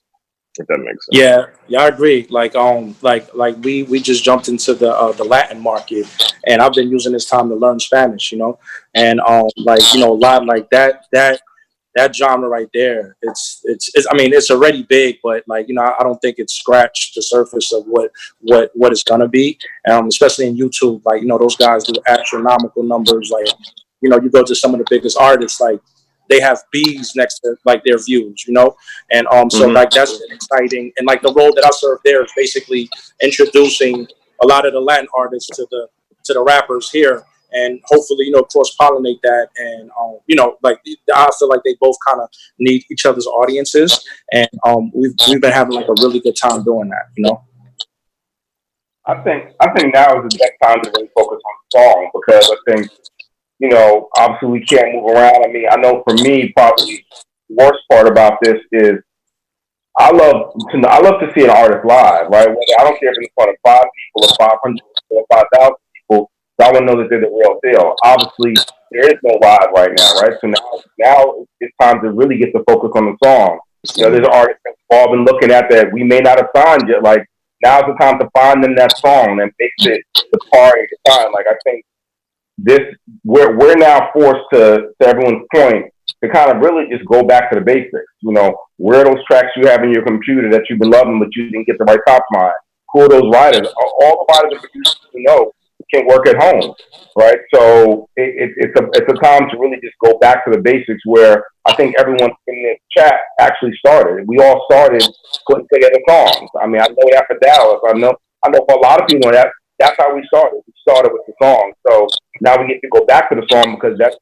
Speaker 6: If that makes sense.
Speaker 5: Yeah, I agree. Like we just jumped into the Latin market, and I've been using this time to learn Spanish, you know, and like, you know, a lot like that genre right there. It's I mean, it's already big, but like, you know, I don't think it's scratched the surface of what it's gonna be. Especially in YouTube, like, you know, those guys do astronomical numbers. Like, you know, you go to some of the biggest artists, like, they have bees next to like their views, you know? And so like that's exciting. And like the role that I serve there is basically introducing a lot of the Latin artists to the rappers here, and hopefully, you know, cross-pollinate that. And you know, like I feel like they both kind of need each other's audiences, and we've been having like a really good time doing that, you know?
Speaker 1: I think now is the best time to really focus on the song, because I think, you know, obviously we can't move around. I mean, I know for me, probably the worst part about this is I love to see an artist live, right? I don't care if it's in front of 5 people or 500 or 5,000 people. I want to know that they're the real deal. Obviously, there is no live right now, right? So now it's time to really get the focus on the song. You know, there's artists that we've all been looking at that we may not have signed yet. Like, now's the time to find them that song that makes it the party at the time. Like, I think we're now forced to everyone's point, to kind of really just go back to the basics. You know, where are those tracks you have in your computer that you've been loving, but you didn't get the right top line? Who are those writers? All the writers and producers you know can work at home, right? So it's a time to really just go back to the basics, where I think everyone in the chat actually started. We all started putting together songs. I mean, I know that for Dallas. I know for a lot of people that That's how we started. We started with the song. So now we get to go back to the song because that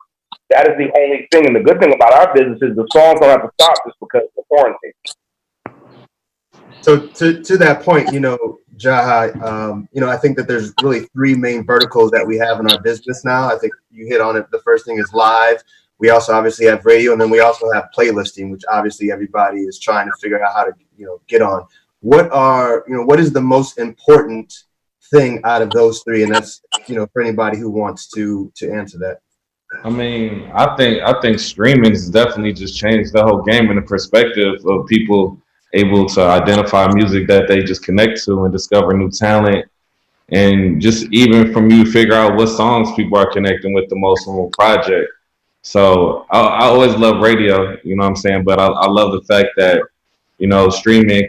Speaker 1: is the only thing. And the good thing about our business is the songs don't have to stop just because of the quarantine.
Speaker 9: So to that point, Jaha, I think that there's really three main verticals that we have in our business now. I think you hit on it. The first thing is live. We also obviously have radio, and then we also have playlisting, which obviously everybody is trying to figure out how to, get on. What is the most important thing out of those three? And that's, for anybody who wants to answer that.
Speaker 10: I mean, I think streaming has definitely just changed the whole game in the perspective of people able to identify music that they just connect to and discover new talent. And just even from you figure out what songs people are connecting with the most from a project. So I always love radio, you know what I'm saying? But I love the fact that, streaming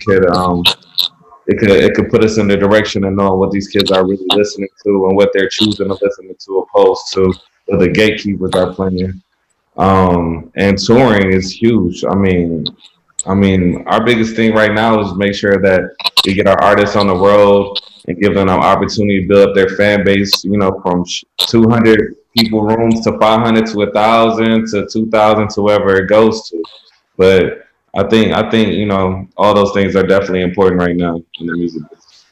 Speaker 10: it could put us in the direction of knowing what these kids are really listening to and what they're choosing to listen to opposed to what the gatekeepers are playing. And touring is huge. I mean, our biggest thing right now is make sure that we get our artists on the road and give them an opportunity to build up their fan base, from 200 people rooms to 500 to 1,000 to 2,000 to wherever it goes to. But I think all those things are definitely important right now in the music business.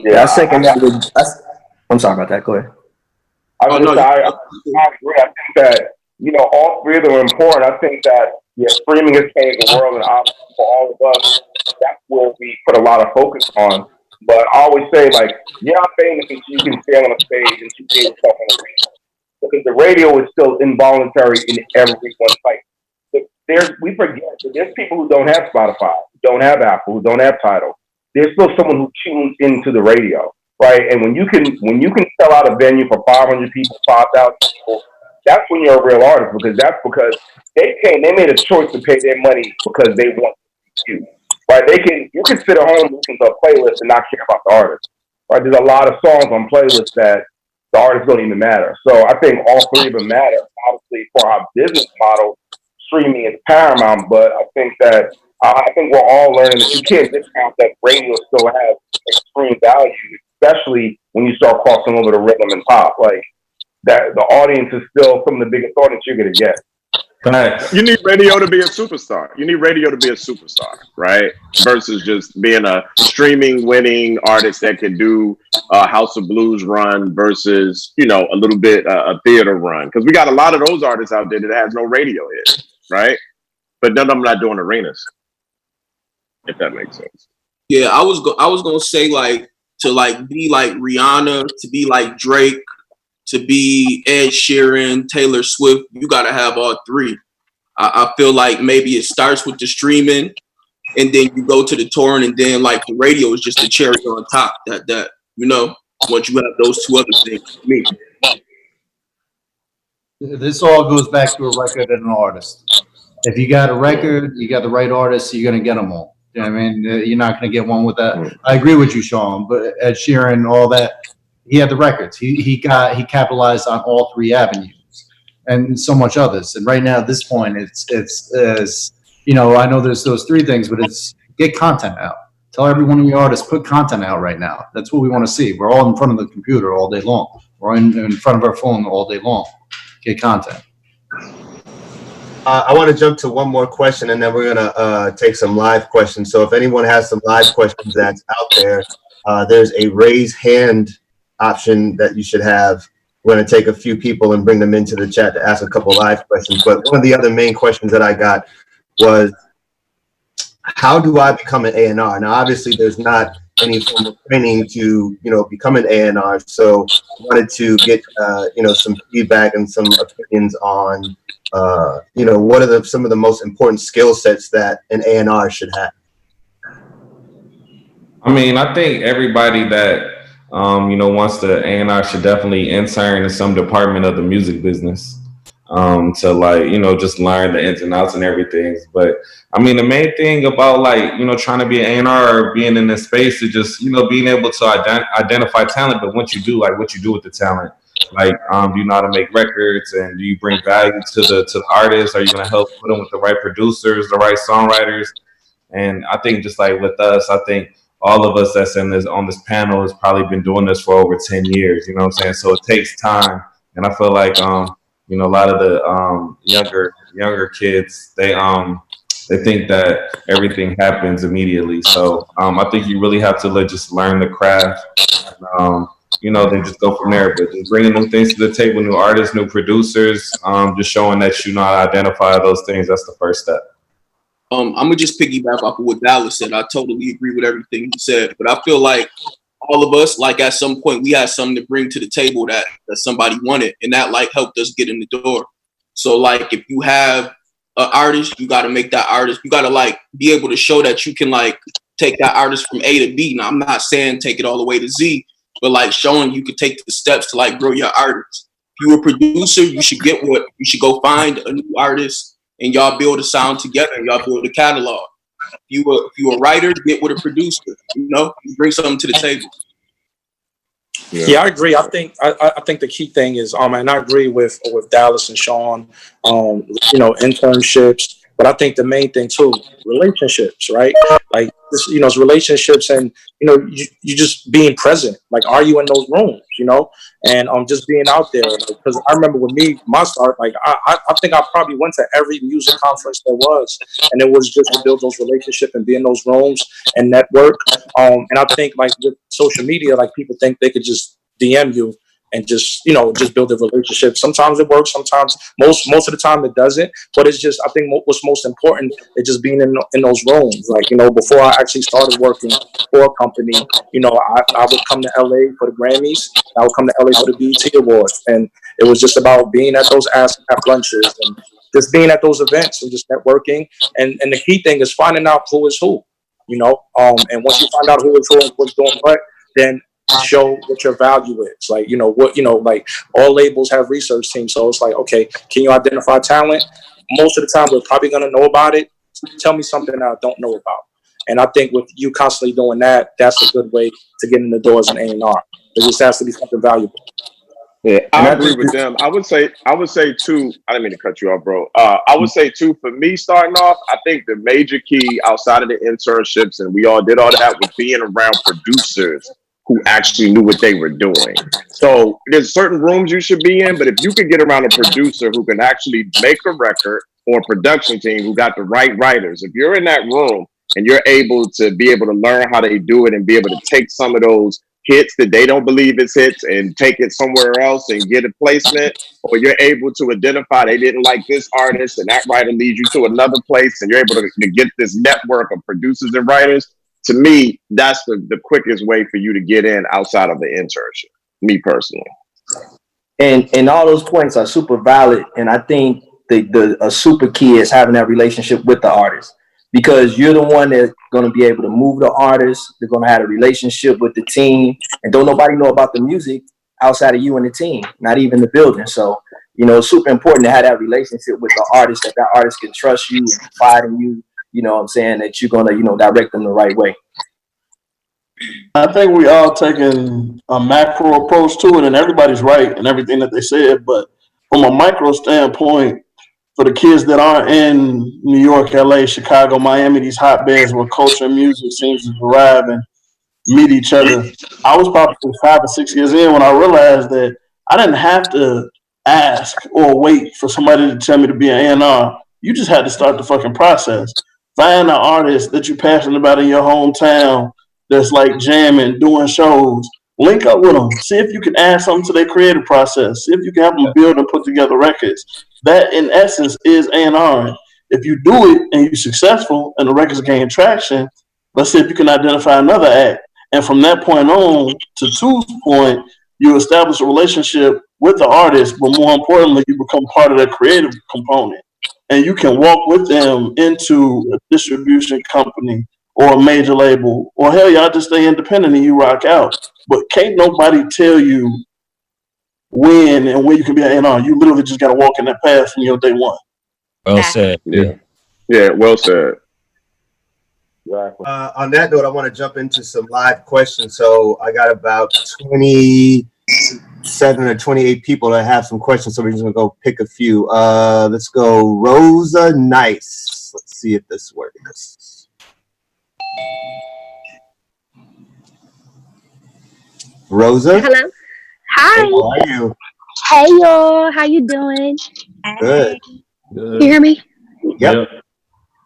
Speaker 14: Yeah, I second that. I'm sorry about that. Go ahead.
Speaker 1: I agree. I think that all three of them are important. I think that streaming has changed the world, and obviously for all of us, that's where we put a lot of focus on. But I always say, you're not famous until you can stand on a stage and you can talk on the radio, because the radio is still involuntary in everyone's life. We forget that there's people who don't have Spotify, who don't have Apple, who don't have Tidal. There's still someone who tunes into the radio, right? And when you can sell out a venue for 500 people, 5,000 people, that's when you're a real artist, because they made a choice to pay their money because they want you, right? You can sit at home listen to a playlist and not care about the artist, right? There's a lot of songs on playlists that the artists don't even matter. So I think all three of them matter. Obviously, for our business model, streaming is paramount, but I think we're all learning that you can't discount that radio still has extreme value, especially when you start crossing over to rhythm and pop. That the audience is still some of the biggest audience you're gonna get.
Speaker 6: You need radio to be a superstar. Right? Versus just being a streaming winning artist that can do a House of Blues run versus, a little bit a theater run. Because we got a lot of those artists out there that has no radio hit, right? But none of them not doing arenas, if that makes sense.
Speaker 3: Yeah, I was gonna say to be like Rihanna, to be like Drake, to be Ed Sheeran, Taylor Swift, you gotta have all three. I feel like maybe it starts with the streaming, and then you go to the touring, and then the radio is just the cherry on top. That once you have those two other things, me.
Speaker 7: This all goes back to a record and an artist. If you got a record, you got the right artist, you're gonna get them all. You know what I mean? You're not gonna get one with that. I agree with you, Shawn. But Ed Sheeran, all that, he had the records. He capitalized on all three avenues, and so much others. And right now, at this point, it's I know there's those three things, but it's get content out. Tell every one of your artists, put content out right now. That's what we want to see. We're all in front of the computer all day long. We're in front of our phone all day long. Get content.
Speaker 9: I want to jump to one more question, and then we're gonna take some live questions. So if anyone has some live questions that's out there, there's a raise hand option that you should have. We're going to take a few people and bring them into the chat to ask a couple live questions. But one of the other main questions that I got was, how do I become an A&R? Now, obviously, there's not any form of training to, become an A&R. So I wanted to get, some feedback and some opinions on, what are some of the most important skill sets that an A&R should have?
Speaker 10: I mean, I think everybody that wants to A&R should definitely intern in some department of the music business to just learn the ins and outs and everything. But I mean, the main thing about trying to be an A&R or being in this space is just being able to identify talent. But once you do, what you do with the talent, do you know how to make records, and do you bring value to the artists? Are you going to help put them with the right producers, the right songwriters? And I think just like with us, I think all of us that's on this panel has probably been doing this for over 10 years. You know what I'm saying? So it takes time, and I feel like you know, a lot of the younger kids, they think that everything happens immediately. So I think you really have to just learn the craft. And, you know, then just go from there. But just bringing new things to the table, new artists, new producers, just showing that you know how to identify those things. That's the first step.
Speaker 3: I'm gonna just piggyback off of what Dallas said. I totally agree with everything he said, but I feel like all of us, like at some point, we had something to bring to the table that somebody wanted, and that like helped us get in the door. So like, if you have an artist, you got to make that artist. You got to like be able to show that you can like take that artist from A to B. Now, I'm not saying take it all the way to Z, but like showing you could take the steps to like grow your artist. If you're a producer, you should go find a new artist and y'all build a sound together and y'all build a catalog. If you a writer, get with a producer, you know, bring something to the table.
Speaker 5: Yeah, I agree. I think the key thing is, and I agree with Dallas and Shawn, you know, internships, but I think the main thing too, relationships, right? Like, you know, it's relationships, and you know, you just being present. Like, are you in those rooms, you know, and just being out there? Because I remember with me, my start, like I think I probably went to every music conference there was, and it was just to build those relationships and be in those rooms and network. And I think like with social media, like people think they could just DM you and just, you know, just build a relationship. Sometimes it works, sometimes most of the time it doesn't. But it's just, I think what's most important is just being in those rooms. Like, you know, before I actually started working for a company, you know, I would come to LA for the Grammys, I would come to LA for the BET Awards, and it was just about being at those ASCAP lunches and just being at those events and just networking. And the key thing is finding out who is who, you know. And once you find out who is who and what's doing what, then show what your value is. Like, you know, what, you know, like all labels have research teams. So it's like, okay, can you identify talent? Most of the time, we're probably going to know about it. Tell me something that I don't know about. And I think with you constantly doing that, that's a good way to get in the door as an A&R. It just has to be something valuable.
Speaker 6: Yeah, I agree with them. I would say too, I didn't mean to cut you off, bro. I would say too, for me starting off, I think the major key outside of the internships, and we all did all that, was being around producers who actually knew what they were doing. So there's certain rooms you should be in, but if you could get around a producer who can actually make a record, or a production team who got the right writers, if you're in that room and you're able to learn how they do it and be able to take some of those hits that they don't believe is hits and take it somewhere else and get a placement, or you're able to identify they didn't like this artist and that writer leads you to another place and you're able to get this network of producers and writers, to me, that's the quickest way for you to get in outside of the internship, me personally.
Speaker 14: And all those points are super valid. And I think a super key is having that relationship with the artist, because you're the one that's going to be able to move the artist. They're going to have a relationship with the team, and don't nobody know about the music outside of you and the team, not even the building. So, you know, it's super important to have that relationship with the artist, that artist can trust you and confide in you. You know what I'm saying? That you're going to, you know, direct them the right way.
Speaker 13: I think we all taking a macro approach to it, and everybody's right in everything that they said. But from a micro standpoint, for the kids that aren't in New York, LA, Chicago, Miami, these hotbeds where culture and music seems to thrive and meet each other, I was probably 5 or 6 years in when I realized that I didn't have to ask or wait for somebody to tell me to be an A&R. You just had to start the fucking process. Find an artist that you're passionate about in your hometown that's like jamming, doing shows. Link up with them. See if you can add something to their creative process. See if you can help them build and put together records. That, in essence, is A&R. If you do it and you're successful and the records gain traction, let's see if you can identify another act. And from that point on, to Tuo's point, you establish a relationship with the artist, but more importantly, you become part of their creative component. And you can walk with them into a distribution company or a major label, or hell, y'all just stay independent and you rock out. But can't nobody tell you when and where you can be an A&R. You literally just got to walk in that path from your day one.
Speaker 4: Well said.
Speaker 6: Yeah, well said.
Speaker 9: Exactly. On that note, I want to jump into some live questions. So I got about 27 or 28 people that have some questions. So we're just going to go pick a few. Let's go Rosa Nice. Let's see if this works. Rosa.
Speaker 15: Hello. Hi.
Speaker 9: Hey, how are you?
Speaker 15: Hey y'all. How you doing?
Speaker 9: Good.
Speaker 15: You hear me?
Speaker 9: Yep.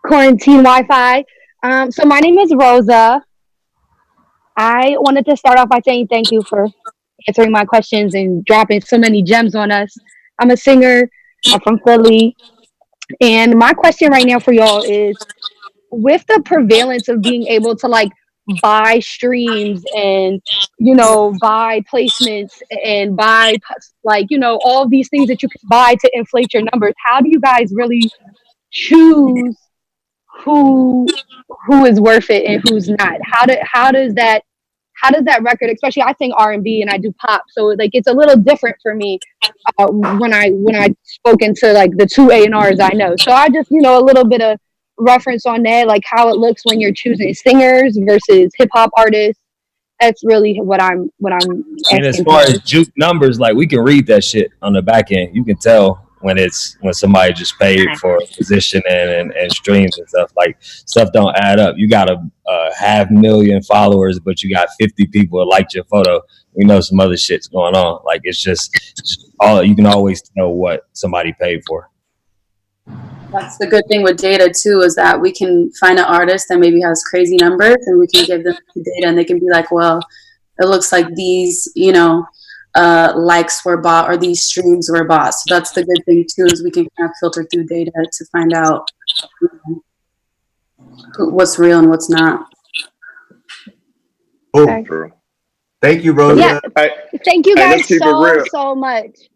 Speaker 15: Quarantine Wi-Fi. So my name is Rosa. I wanted to start off by saying thank you for answering my questions and dropping so many gems on us. I'm a singer. I'm from Philly. And my question right now for y'all is, with the prevalence of being able to like buy streams and buy placements and buy like all of these things that you can buy to inflate your numbers, how do you guys really choose who is worth it and who's not? How does that record, especially I sing R&B and I do pop, so like it's a little different for me when I spoken to like the two A&Rs I know. So I just a little bit of reference on that, like how it looks when you're choosing singers versus hip hop artists. That's really what I'm
Speaker 4: And as far as juke numbers, like we can read that shit on the back end. You can tell when somebody just paid for a position and streams and stuff. Like stuff don't add up. You got a 500,000 followers, but you got 50 people that liked your photo. We know some other shit's going on. Like it's just all you can always tell what somebody paid for.
Speaker 8: That's the good thing with data too, is that we can find an artist that maybe has crazy numbers and we can give them the data and they can be like, well, it looks like these, likes were bought or these streams were bought. So that's the good thing too, is we can kind of filter through data to find out what's real and what's not.
Speaker 9: Oh, thank you, Rosa.
Speaker 15: Yeah, thank you guys so much.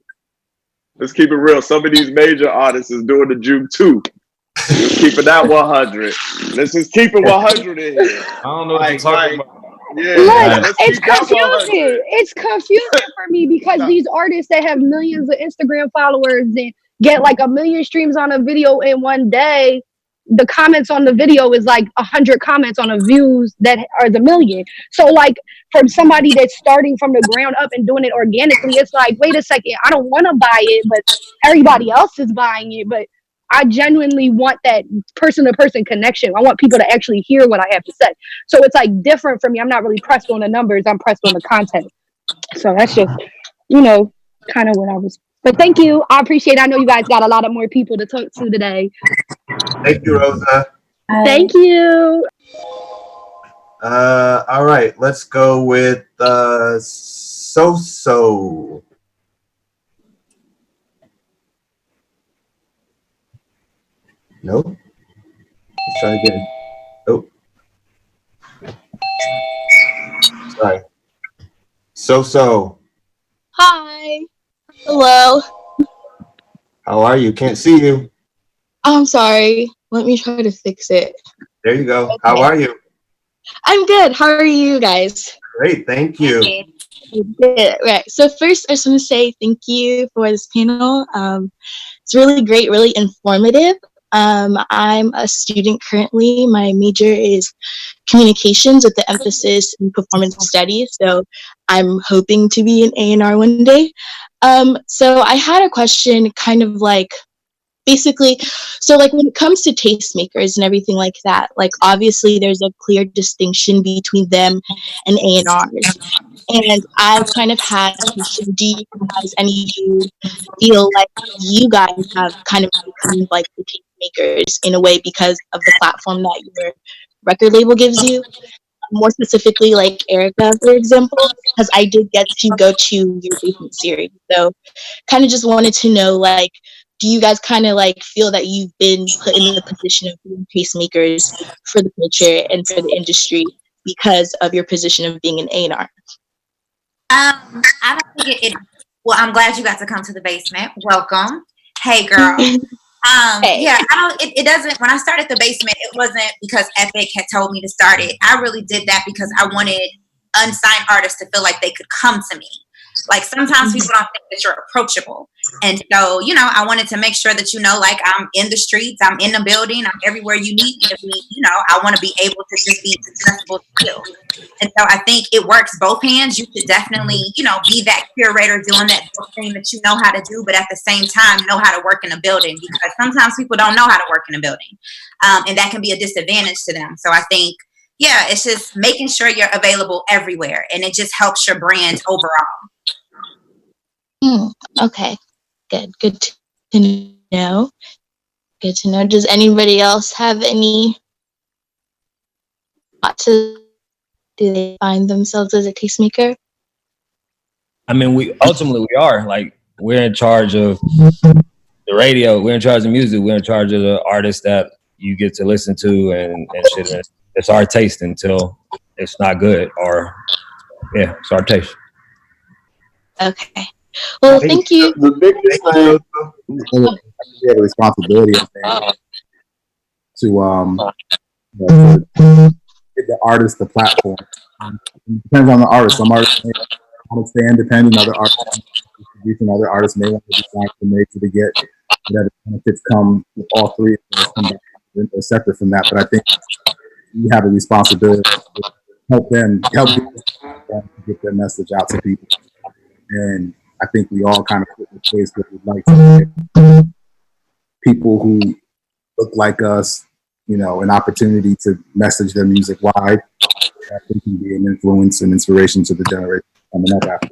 Speaker 6: Let's keep it real. Some of these major artists is doing the juke too. Keeping that 100. Let's just keep it 100 in here.
Speaker 10: I don't know what you're talking about.
Speaker 6: Yeah,
Speaker 15: look, it's confusing. It's confusing for me because these artists that have millions of Instagram followers and get like 1 million streams on a video in one day, the comments on the video is like 100 comments on the views that are the million. So like from somebody that's starting from the ground up and doing it organically, it's like, wait a second, I don't want to buy it, but everybody else is buying it. But I genuinely want that person-to-person connection. I want people to actually hear what I have to say. So it's like different for me. I'm not really pressed on the numbers. I'm pressed on the content. So that's just, kind of what I was. But thank you. I appreciate it. I know you guys got a lot of more people to talk to today.
Speaker 9: Thank you, Rosa.
Speaker 15: Thank you.
Speaker 9: All right, let's go with So. No? Let's try again. Oh. Sorry. So.
Speaker 16: Hi. Hello.
Speaker 9: How are you? Can't see you.
Speaker 16: I'm sorry. Let me try to fix it.
Speaker 9: There you go.
Speaker 16: Okay.
Speaker 9: How are you?
Speaker 16: I'm good. How are you guys?
Speaker 9: Great, thank you.
Speaker 16: Good. Right. So first, I just want to say thank you for this panel. It's really great, really informative. I'm a student currently. My major is communications with the emphasis in performance studies. So I'm hoping to be an A&R one day. So I had a question kind of like, basically, so like when it comes to tastemakers and everything like that, like obviously there's a clear distinction between them and A&Rs. And I kind of had a question, do you guys, any of you feel like you guys have kind of become like the tastemakers in a way because of the platform that your record label gives you? More specifically, like Ericka, for example, because I did get to go to your basement series. So kind of just wanted to know, like, do you guys kind of like feel that you've been put in the position of being tastemakers for the culture and for the industry because of your position of being an A&R?
Speaker 12: I don't think it. Well, I'm glad you got to come to the basement. Welcome. Hey, girl.
Speaker 16: Hey.
Speaker 12: Yeah, it doesn't. When I started the basement, it wasn't because Epic had told me to start it. I really did that because I wanted unsigned artists to feel like they could come to me. Like sometimes people don't think that you're approachable. And so, I wanted to make sure that, like I'm in the streets, I'm in the building, I'm everywhere you need me to be. I want to be able to just be accessible to you. And so I think it works both hands. You should definitely, be that curator doing that thing that you know how to do, but at the same time, know how to work in a building, because sometimes people don't know how to work in a building. And that can be a disadvantage to them. So I think, yeah, it's just making sure you're available everywhere, and it just helps your brand overall.
Speaker 16: Okay, good to know. Good to know. Does anybody else have any thoughts? Do they find themselves as a tastemaker?
Speaker 4: I mean, we are like, we're in charge of the radio, we're in charge of music, we're in charge of the artists that you get to listen to and shit. It's our taste until it's not good, or yeah, it's our taste.
Speaker 16: Okay. Well, thank you.
Speaker 13: The biggest thing.
Speaker 11: We have a responsibility, I think, to give the artist the platform. It depends on the artist. Some artists may want to stay independent. Other artists distribution. Other artists may want to decide to make to get whatever benefits come with all three of those come back separate from that. But I think we have a responsibility to help get their message out to people. And I think we all kind of put in place what we'd like to get people who look like us, you know, an opportunity to message their music wide. I think can be an influence and inspiration to the generation coming up after.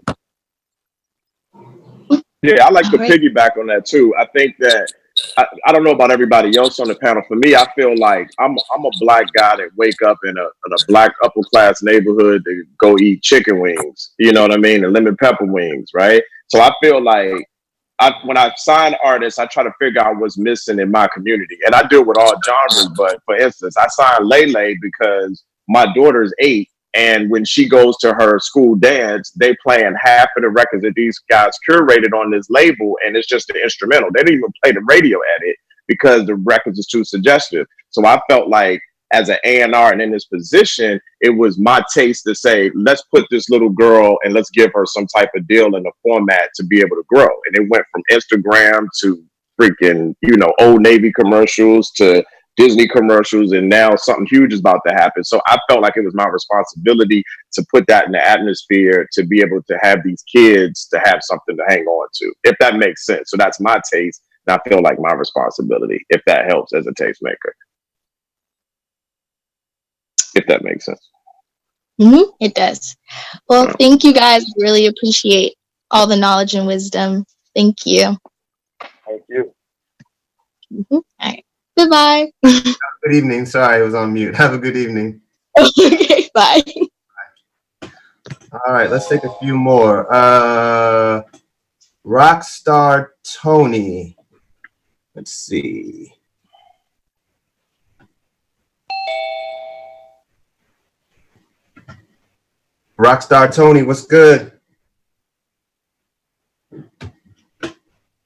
Speaker 6: Yeah, I like to piggyback on that too. I think that I don't know about everybody else on the panel. For me, I feel like I'm a black guy that wake up in a black upper class neighborhood to go eat chicken wings. You know what I mean? And lemon pepper wings, right? So I feel like when I sign artists, I try to figure out what's missing in my community. And I deal with all genres, but for instance, I signed Lele because my daughter's 8. And when she goes to her school dance, they playing half of the records that these guys curated on this label, and it's just an instrumental. They didn't even play the radio at it because the records is too suggestive. So I felt like as an A&R and in this position, it was my taste to say, let's put this little girl and let's give her some type of deal in a format to be able to grow. And it went from Instagram to freaking, you know, Old Navy commercials to Disney commercials, and now something huge is about to happen. So I felt like it was my responsibility to put that in the atmosphere to be able to have these kids to have something to hang on to, if that makes sense. So that's my taste, and I feel like my responsibility, if that helps as a tastemaker. If that makes sense.
Speaker 16: It does. Well, thank you guys. Really appreciate all the knowledge and wisdom. Thank you.
Speaker 6: Thank you.
Speaker 16: All right. Goodbye.
Speaker 9: Good evening. Sorry, I was on mute. Have a good evening.
Speaker 16: Okay, bye.
Speaker 9: All right, let's take a few more. Rockstar Tony. Let's see. Rockstar Tony, what's good?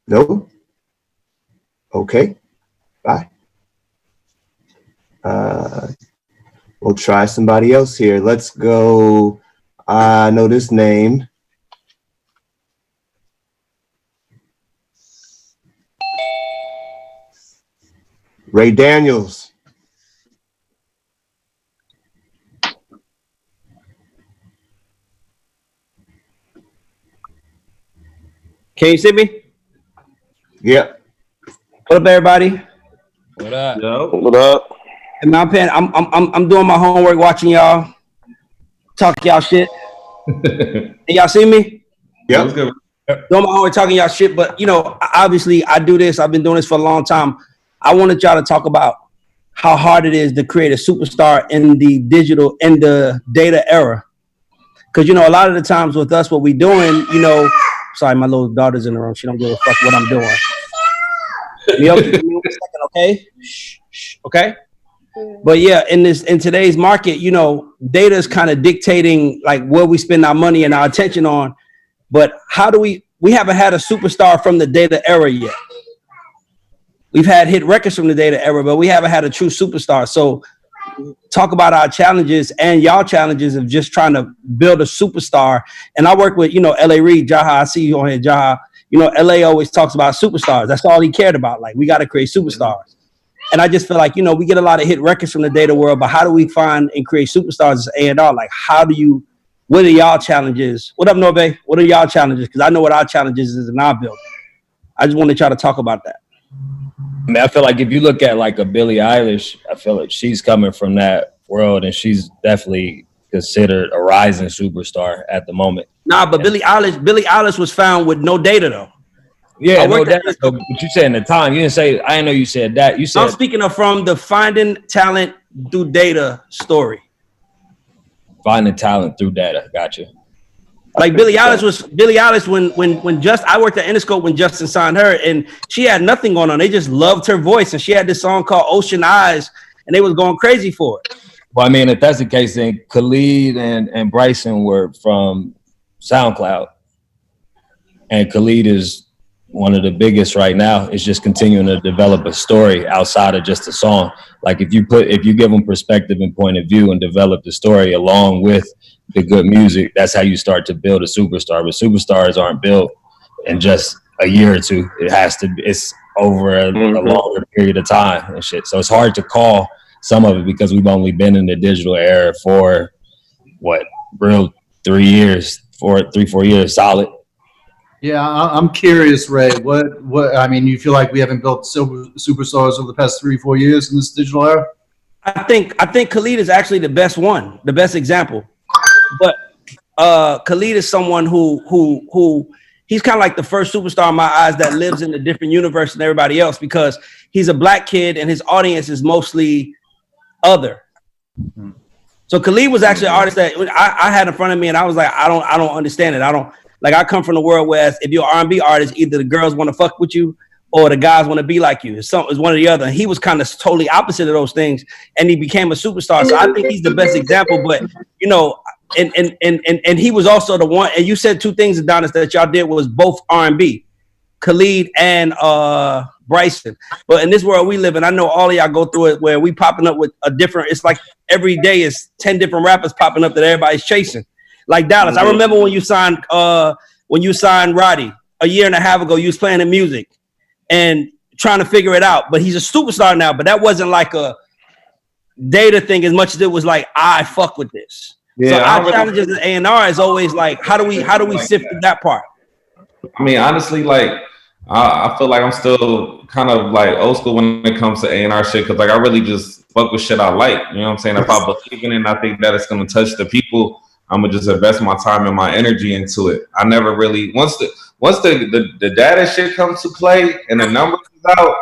Speaker 9: No? Okay. Bye. We'll try somebody else here. Let's go. I know this name. Ray Daniels.
Speaker 17: Can you see me?
Speaker 9: Yep.
Speaker 17: What up, everybody?
Speaker 4: What up?
Speaker 6: Yo. What up?
Speaker 17: And I'm doing my homework, watching y'all talk y'all shit. And y'all see me?
Speaker 9: Yeah.
Speaker 17: Doing my homework, talking y'all shit. But you know, obviously, I do this. I've been doing this for a long time. I wanted y'all to talk about how hard it is to create a superstar in the digital, in the data era. Because you know, a lot of the times with us, what we doing, you know. Sorry, my little daughter's in the room. She don't give a fuck what I'm doing. Give me 1 second, okay? Shh, okay? But yeah, in today's market, you know, data is kind of dictating like where we spend our money and our attention on. But how do we haven't had a superstar from the data era yet. We've had hit records from the data era, but we haven't had a true superstar. So talk about our challenges and y'all challenges of just trying to build a superstar. And I work with, you know, L.A. Reid, Jaha. I see you on here, Jaha. You know, L.A. always talks about superstars. That's all he cared about. Like, we got to create superstars. And I just feel like, you know, we get a lot of hit records from the data world, but how do we find and create superstars as A&R? Like, what are y'all challenges? What up, Norva? What are y'all challenges? Because I know what our challenges is in our building. I just want to try to talk about that.
Speaker 4: I mean, I feel like if you look at like a Billie Eilish, I feel like she's coming from that world, and she's definitely considered a rising superstar at the moment.
Speaker 17: Nah, but Billie Eilish was found with no data though.
Speaker 4: Yeah, no data. But you said in the time, you didn't say. I didn't know you said that. You said
Speaker 17: I'm speaking of from the finding talent through data story.
Speaker 4: Finding talent through data. Gotcha.
Speaker 17: Like Billie Eilish when I worked at Interscope when Justin signed her, and she had nothing going on. They just loved her voice, and she had this song called Ocean Eyes, and they was going crazy for it.
Speaker 4: Well, I mean, if that's the case, then Khalid and Bryson were from SoundCloud, and Khalid is one of the biggest right now. Is just continuing to develop a story outside of just a song. Like if you give them perspective and point of view and develop the story along with the good music, that's how you start to build a superstar. But superstars aren't built in just a year or two. It's over a longer period of time and shit. So it's hard to call some of it because we've only been in the digital era for 3 years, 4 years solid.
Speaker 7: Yeah, I'm curious, Ray. What? I mean, you feel like we haven't built superstars over the past 3-4 years in this digital era?
Speaker 17: I think Khalid is actually the best one, the best example. But Khalid is someone who he's kind of like the first superstar in my eyes that lives in a different universe than everybody else because he's a black kid and his audience is mostly other. Mm-hmm. So Khalid was actually an artist that I had in front of me, and I was like, I don't understand it. I come from the world where if you're an R&B artist, either the girls want to fuck with you or the guys want to be like you. It's one or the other. And he was kind of totally opposite of those things, and he became a superstar. So I think he's the best example. But you know, and he was also the one. And you said two things, Adonis, that y'all did was both R&B, Khalid and Bryson. But in this world we live in, I know all of y'all go through it where we popping up with a different. It's like every day is 10 different rappers popping up that everybody's chasing. Like Dallas, I remember when you signed Roddy a year and a half ago. You was playing the music and trying to figure it out. But he's a superstar now. But that wasn't like a data thing as much as it was like I fuck with this. Yeah, so our challenges at A&R is always like how do we sift through that part?
Speaker 10: I mean, honestly, like I feel like I'm still kind of like old school when it comes to A&R shit because like I really just fuck with shit I like. You know what I'm saying? If I believe in it and I think that it's gonna touch the people, I'm gonna just invest my time and my energy into it. I never really once the data shit comes to play and the numbers is out,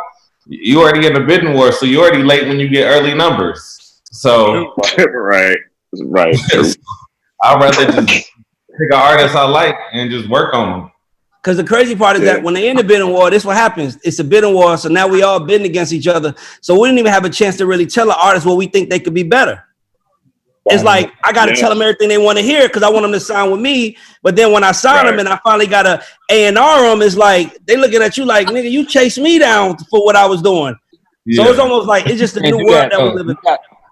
Speaker 10: you already in the bidding war, so you're already late when you get early numbers. So
Speaker 6: right.
Speaker 10: I'd rather just pick an artist I like and just work on them.
Speaker 17: Because the crazy part is that when they in the bidding war, this is what happens. It's a bidding war, so now we all bidding against each other. So we didn't even have a chance to really tell the artist what we think they could be better. It's like I got to tell them everything they want to hear because I want them to sign with me. But then when I sign them and I finally got to A&R them, it's like they looking at you like, nigga, you chased me down for what I was doing. Yeah. So it's almost like it's just a new world that we live in.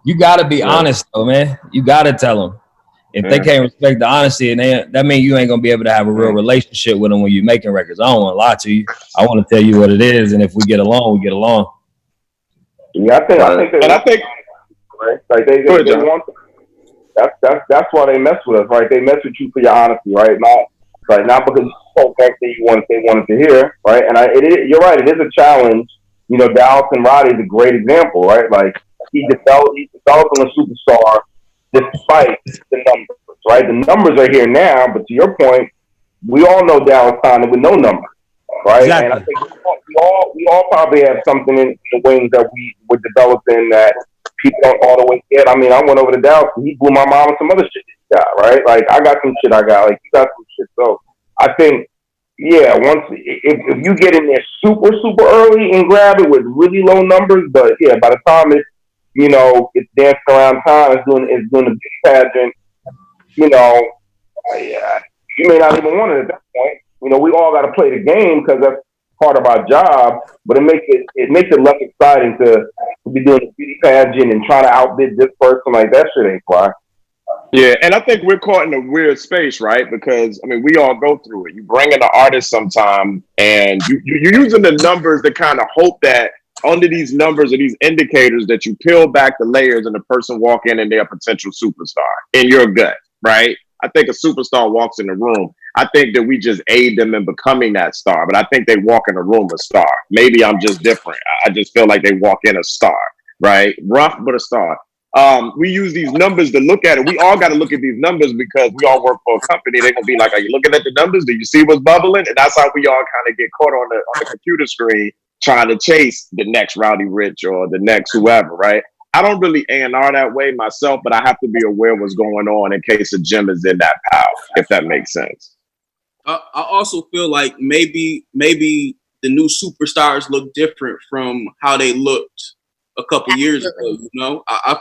Speaker 4: You got to be honest, though, man. You got to tell them. If they can't respect the honesty, and that means you ain't going to be able to have a real relationship with them when you're making records. I don't want to lie to you. I want to tell you what it is. And if we get along, we get along.
Speaker 1: Yeah, I think right? Like they want to. That's why they mess with us, right? They mess with you for your honesty, right? Not because you spoke everything they wanted to hear, right? And you're right, it is a challenge. You know, Dallas and Roddy is a great example, right? Like he developed on a superstar despite the numbers, right? The numbers are here now, but to your point, we all know Dallas signed with no numbers, right? Exactly. And I think we all probably have something in the wings that we were developing that people don't all the way get. I mean, I went over to Dallas and he blew my mom and some other shit he got, right? Like I got some shit I got, like you got some shit. So I think, yeah, if you get in there super early and grab it with really low numbers, but yeah, by the time it's dancing around time, it's doing the big pageant, you may not even want it at that point. You know, we all got to play the game because that's part of our job, but it makes it less exciting to be doing a beauty pageant and trying to outbid this person. Like that shit ain't fly.
Speaker 6: Yeah, and I think we're caught in a weird space, right? Because I mean, we all go through it. You bring in an artist sometime, and you're using the numbers to kind of hope that under these numbers or these indicators that you peel back the layers and the person walk in and they're a potential superstar in your gut, right? I think a superstar walks in the room. I think that we just aid them in becoming that star, but I think they walk in the room a star. Maybe I'm just different. I just feel like they walk in a star, right? Rough, but a star. We use these numbers to look at it. We all got to look at these numbers because we all work for a company. They're gonna be like, "Are you looking at the numbers? Do you see what's bubbling?" And that's how we all kind of get caught on the computer screen trying to chase the next Rowdy Rich or the next whoever, right? I don't really A&R that way myself, but I have to be aware of what's going on in case a gem is in that pile, if that makes sense.
Speaker 3: I also feel like maybe the new superstars look different from how they looked a couple years ago. You know, I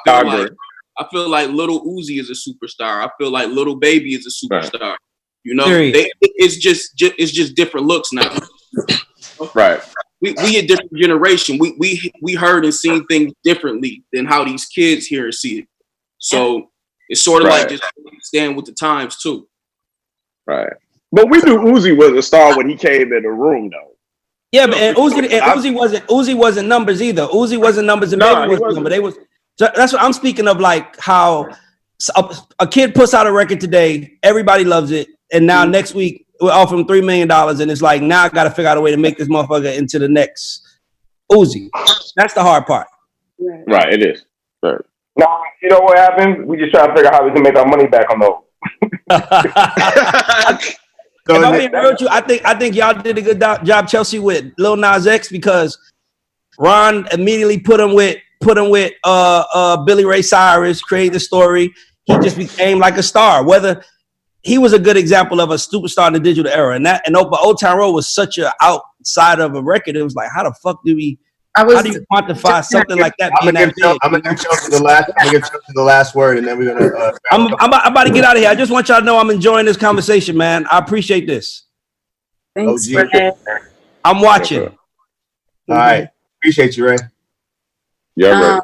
Speaker 3: feel like Little Uzi is a superstar. I feel like Little Baby is a superstar. You know, it's just different looks now.
Speaker 6: Right.
Speaker 3: We a different generation. We heard and seen things differently than how these kids hear and see it. So it's sort of like just staying with the times too.
Speaker 6: Right. But we knew Uzi was a star when he came in the room, though.
Speaker 17: Yeah, but Uzi wasn't numbers either. Uzi wasn't numbers and Baby wasn't numbers. They was. So that's what I'm speaking of, like how a kid puts out a record today, everybody loves it, and now next week we offer him $3 million, and it's like now I got to figure out a way to make this motherfucker into the next Uzi. That's the hard part.
Speaker 6: Right, it is. Right.
Speaker 1: Now, you know what happens? We just try to figure out how we can make our money back on those.
Speaker 17: If I'm being real with you, I think y'all did a good job, Chelsea, with Lil Nas X, because Ron immediately put him with Billy Ray Cyrus, created the story. He just became like a star. Whether he was a good example of a superstar in the digital era, but Old Town Road was such a outside of a record. It was like, how the fuck do you quantify something like that being that big?
Speaker 9: I'm gonna give Chelsea the last word, and then we're gonna.
Speaker 17: I'm about to get out of here. I just want y'all to know I'm enjoying this conversation, man. I appreciate this.
Speaker 8: Thanks,
Speaker 9: OG.
Speaker 8: Ray.
Speaker 17: I'm watching.
Speaker 9: All right, appreciate you, Ray.
Speaker 6: Yeah,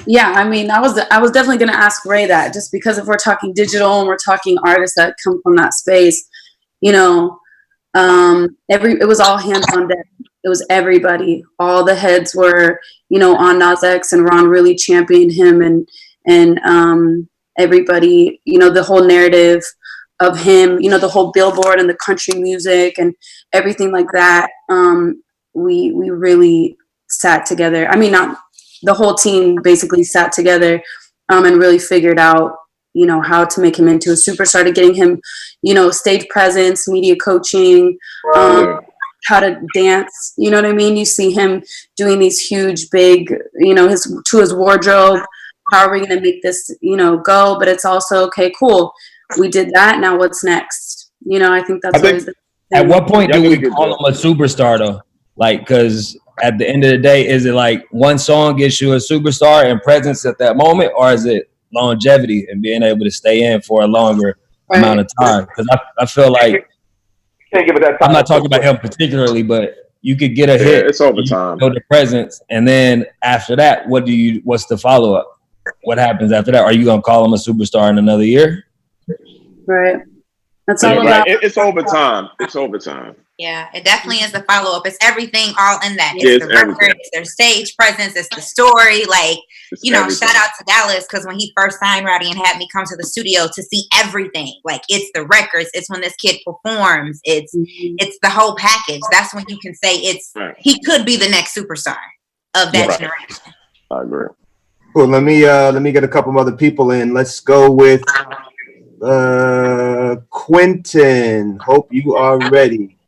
Speaker 8: Yeah, I mean, I was definitely going to ask Ray that, just because if we're talking digital and we're talking artists that come from that space, you know, it was all hands on deck. It was everybody. All the heads were, you know, on Nas X, and Ron really championed him, and everybody, you know, the whole narrative of him, you know, the whole Billboard and the country music and everything like that. We really sat together. I mean, not the whole team basically sat together and really figured out, you know, how to make him into a superstar, to getting him, you know, stage presence, media coaching, how to dance. You know what I mean? You see him doing these huge, big, you know, his wardrobe. How are we going to make this, you know, go? But it's also, okay, cool. We did that. Now what's next? You know, I think that's always the thing.
Speaker 4: At what point do we call him a superstar though? Like, because at the end of the day, is it like one song gets you a superstar and presence at that moment, or is it longevity and being able to stay in for a longer amount of time? Because I feel like, I'm not talking about him particularly, but you could get a hit.
Speaker 6: It's over time.
Speaker 4: Go to presence, and then after that, what's the follow up? What happens after that? Are you gonna call him a superstar in another year?
Speaker 8: Right. That's all about.
Speaker 6: It's over time. It's over time.
Speaker 12: Yeah, it definitely is the follow up. It's everything all in that. It's the record, it's their stage presence, it's the story. Like, you know, shout out to Dallas, because when he first signed Rowdy and had me come to the studio to see everything, like it's the records, it's when this kid performs, it's the whole package. That's when you can say he could be the next superstar of that generation.
Speaker 6: I agree.
Speaker 9: Cool. Let me get a couple other people in. Let's go with Quentin. Hope you are ready.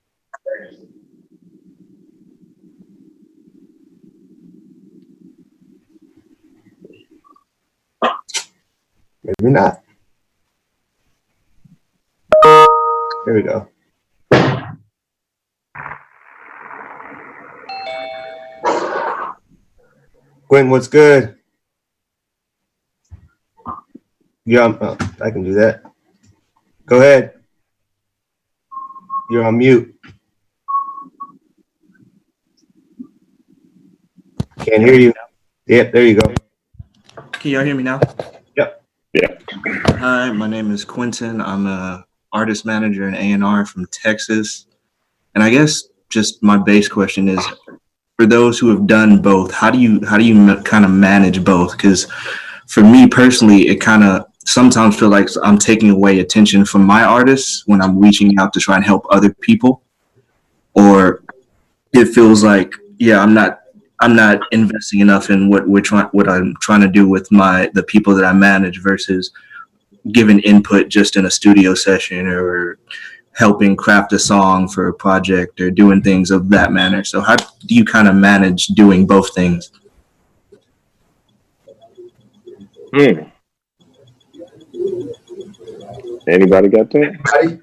Speaker 9: Maybe not. Here we go. Quentin, what's good? Yeah, I can do that. Go ahead. You're on mute. Can't hear you. Yep, there you go.
Speaker 18: Can y'all hear me now?
Speaker 9: Yep.
Speaker 6: Yeah.
Speaker 18: Hi, my name is Quentin. I'm a artist manager in A&R from Texas. And I guess just my base question is, for those who have done both, how do you kind of manage both? Because for me personally, it kind of sometimes feel like I'm taking away attention from my artists when I'm reaching out to try and help other people. Or it feels like, I'm I'm not investing enough in what I'm trying to do with the people that I manage versus giving input just in a studio session or helping craft a song for a project or doing things of that manner. So how do you kind of manage doing both things?
Speaker 6: Anybody got that?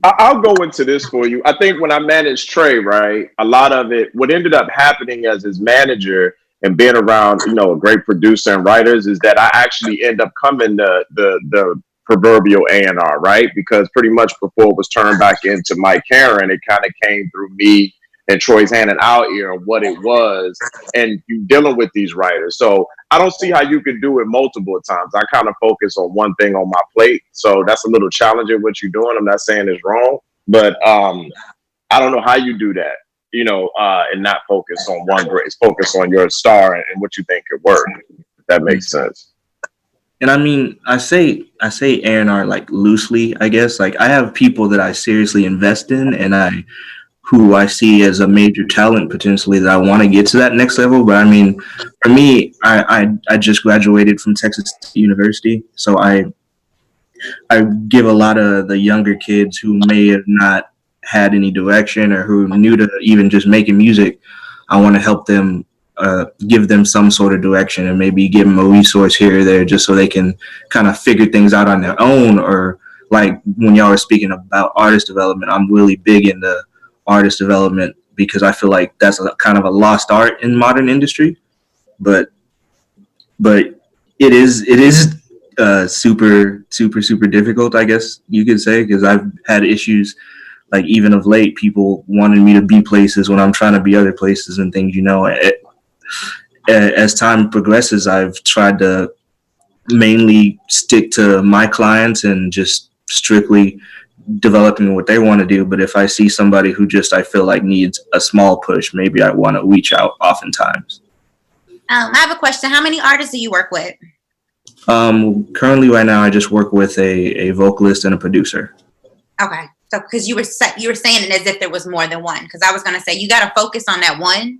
Speaker 6: I'll go into this for you. I think when I managed Trey, right, a lot of it, what ended up happening as his manager and being around, a great producer and writers, is that I actually end up coming to the proverbial A&R, right? Because pretty much before it was turned back into Mike Karen, it kind of came through me and Troy's hand in our ear of what it was, and you dealing with these writers. So I don't see how you could do it multiple times. I kind of focus on one thing on my plate. So that's a little challenging what you're doing. I'm not saying it's wrong, but I don't know how you do that, and not focus on one grace, focus on your star and what you think could work. If that makes sense.
Speaker 18: And I mean, I say A&R like loosely, I guess. Like I have people that I seriously invest in and who I see as a major talent potentially that I want to get to that next level. But I mean, for me, I just graduated from Texas University. So I give a lot of the younger kids who may have not had any direction or who are new to even just making music, I want to help them, give them some sort of direction and maybe give them a resource here or there just so they can kind of figure things out on their own. Or like when y'all were speaking about artist development, I'm really big into artist development because I feel like that's a kind of a lost art in modern industry, but it is super difficult, I guess you could say, because I've had issues like even of late, people wanting me to be places when I'm trying to be other places and things, as time progresses, I've tried to mainly stick to my clients and just strictly developing what they want to do. But if I see somebody who I feel like needs a small push, maybe I want to reach out oftentimes.
Speaker 12: I have a question. How many artists do you work with?
Speaker 18: Currently right now, I just work with a vocalist and a producer.
Speaker 12: Okay. So, because you were saying it as if there was more than one, because I was going to say you got to focus on that one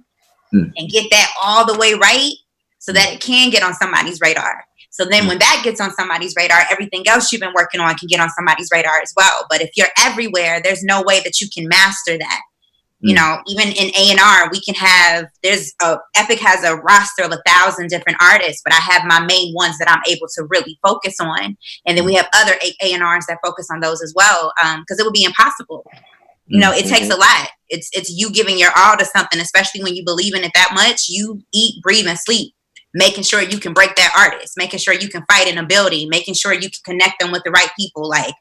Speaker 12: and get that all the way right so that it can get on somebody's radar. So then when that gets on somebody's radar, everything else you've been working on can get on somebody's radar as well. But if you're everywhere, there's no way that you can master that. Even in A&R, we can have, Epic has a roster of 1,000 different artists, but I have my main ones that I'm able to really focus on. And then we have other A&Rs that focus on those as well, because it would be impossible. It takes a lot. It's you giving your all to something, especially when you believe in it that much. You eat, breathe, and sleep, making sure you can break that artist, making sure you can fight in a building, making sure you can connect them with the right people. Like,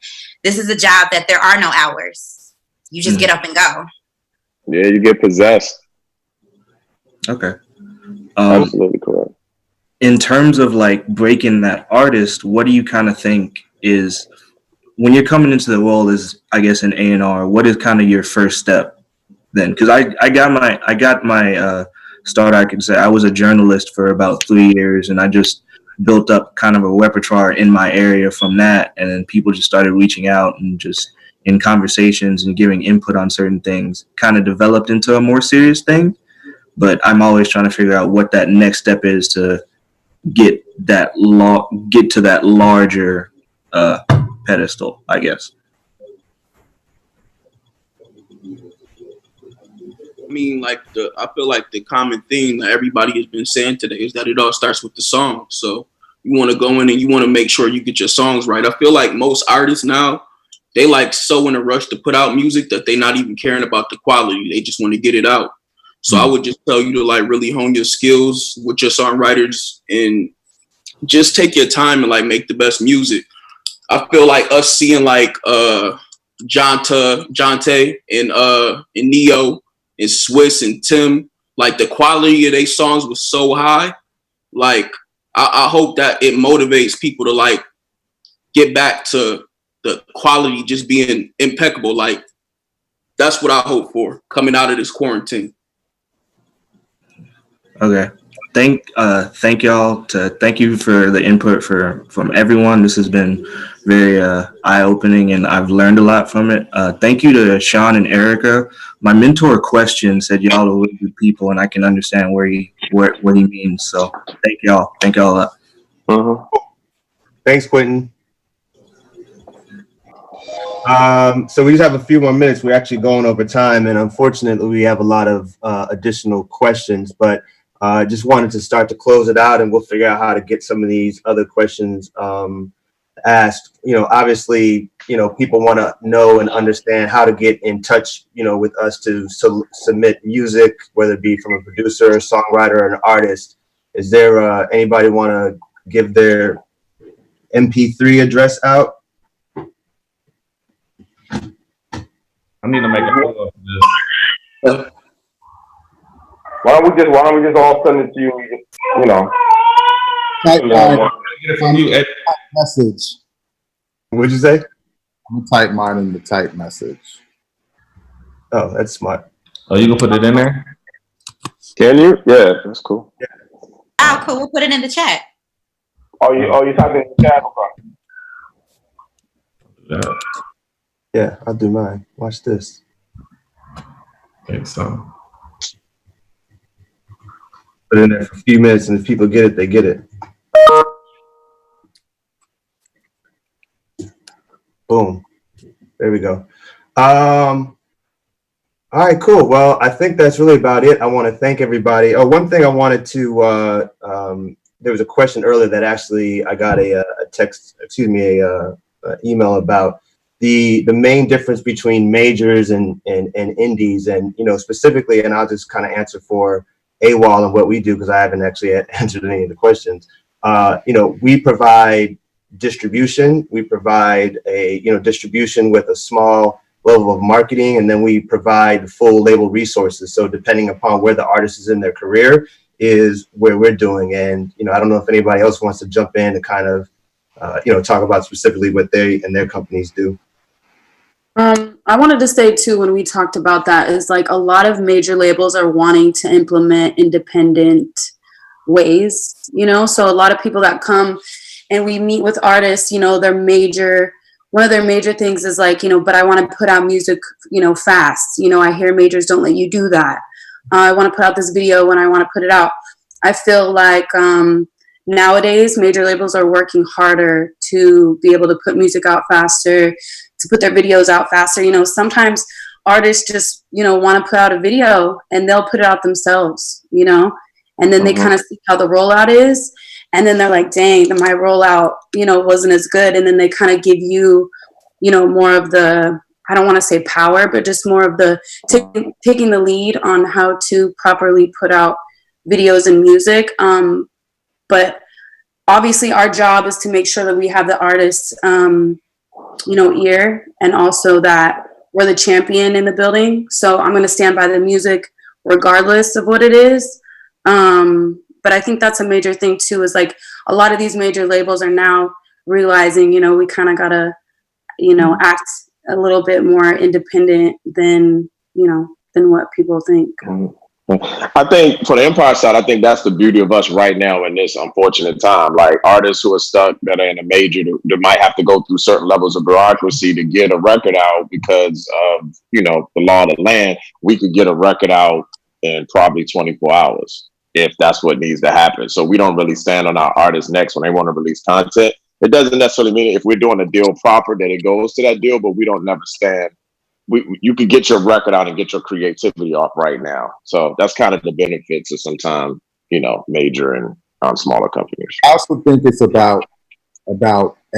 Speaker 12: this is a job that there are no hours. You just get up and go.
Speaker 6: Yeah, you get possessed.
Speaker 18: Okay.
Speaker 6: Absolutely correct.
Speaker 18: In terms of like breaking that artist, what do you kind of think is, when you're coming into the role as, I guess, an A&R, what is kind of your first step then? Because I got my start, I could say. I was a journalist for about 3 years, and I just built up kind of a repertoire in my area from that. And then people just started reaching out and just in conversations and giving input on certain things, kind of developed into a more serious thing. But I'm always trying to figure out what that next step is to get to that larger pedestal, I guess.
Speaker 3: I mean, I feel like the common theme that everybody has been saying today is that it all starts with the song. So you want to go in and you want to make sure you get your songs right. I feel like most artists now, they so in a rush to put out music that they're not even caring about the quality. They just want to get it out. So I would just tell you to really hone your skills with your songwriters and just take your time and make the best music. I feel like us seeing Jonte and Neo and Swiss and Tim, the quality of their songs was so high. I hope that it motivates people to get back to the quality just being impeccable. That's what I hope for coming out of this quarantine.
Speaker 18: Okay. thank you for the input from everyone. This has been very eye-opening, and I've learned a lot from it. Thank you to Shawn and Ericka. My mentor question said y'all are really good people, and I can understand what he means. So thank y'all a lot.
Speaker 9: Thanks, Quentin. So we just have a few more minutes. We're actually going over time, and unfortunately, we have a lot of additional questions. But I just wanted to start to close it out, and we'll figure out how to get some of these other questions asked. Obviously, people want to know and understand how to get in touch, with us to submit music, whether it be from a producer, a songwriter, or an artist. Is there anybody want to give their MP3 address out?
Speaker 10: I need to make a follow up for this.
Speaker 1: Why don't we just all send it to you?
Speaker 11: Message.
Speaker 9: What'd you say?
Speaker 11: I'm gonna type mine in the type message.
Speaker 9: Oh, that's smart.
Speaker 10: Oh, you can put it in there?
Speaker 6: Can you? Yeah, that's cool.
Speaker 9: Yeah.
Speaker 12: Oh, cool. We'll put it in the chat.
Speaker 1: You typing in the chat?
Speaker 9: Yeah, I'll do mine. Watch this.
Speaker 10: I think so.
Speaker 9: Put it in there for a few minutes, and if people get it, they get it. Boom. There we go. All right, cool. Well, I think that's really about it. I want to thank everybody. Oh, one thing I wanted to, there was a question earlier that actually I got a email about the main difference between majors and indies, and specifically, and I'll just kind of answer for AWAL and what we do, because I haven't actually answered any of the questions. We provide distribution. We provide a distribution with a small level of marketing, and then we provide full label resources. So depending upon where the artist is in their career is where we're doing. And I don't know if anybody else wants to jump in and kind of talk about specifically what they and their companies do.
Speaker 8: I wanted to say too, when we talked about that, is like a lot of major labels are wanting to implement independent ways, so a lot of people that come and we meet with artists, one of their major things is like, but I want to put out music, fast. I hear majors don't let you do that. I want to put out this video when I want to put it out. I feel like nowadays major labels are working harder to be able to put music out faster, to put their videos out faster. Sometimes artists just, want to put out a video and they'll put it out themselves, and then they kind of see how the rollout is. And then they're like, dang, my rollout, wasn't as good. And then they kind of give you, more of the, I don't want to say power, but just more of the taking the lead on how to properly put out videos and music. But obviously our job is to make sure that we have the artists, ear, and also that we're the champion in the building. So I'm going to stand by the music regardless of what it is. But I think that's a major thing too, is like a lot of these major labels are now realizing, we kind of got to, act a little bit more independent than what people think.
Speaker 6: I think for the Empire side, I think that's the beauty of us right now in this unfortunate time. Like artists who are stuck that are in a major, that might have to go through certain levels of bureaucracy to get a record out because of, the law of the land. We could get a record out in probably 24 hours if that's what needs to happen. So we don't really stand on our artists' necks when they want to release content. It doesn't necessarily mean if we're doing a deal proper that it goes to that deal, but we don't never stand. You could get your record out and get your creativity off right now. So that's kind of the benefits of sometimes, major and smaller companies.
Speaker 11: I also think it's about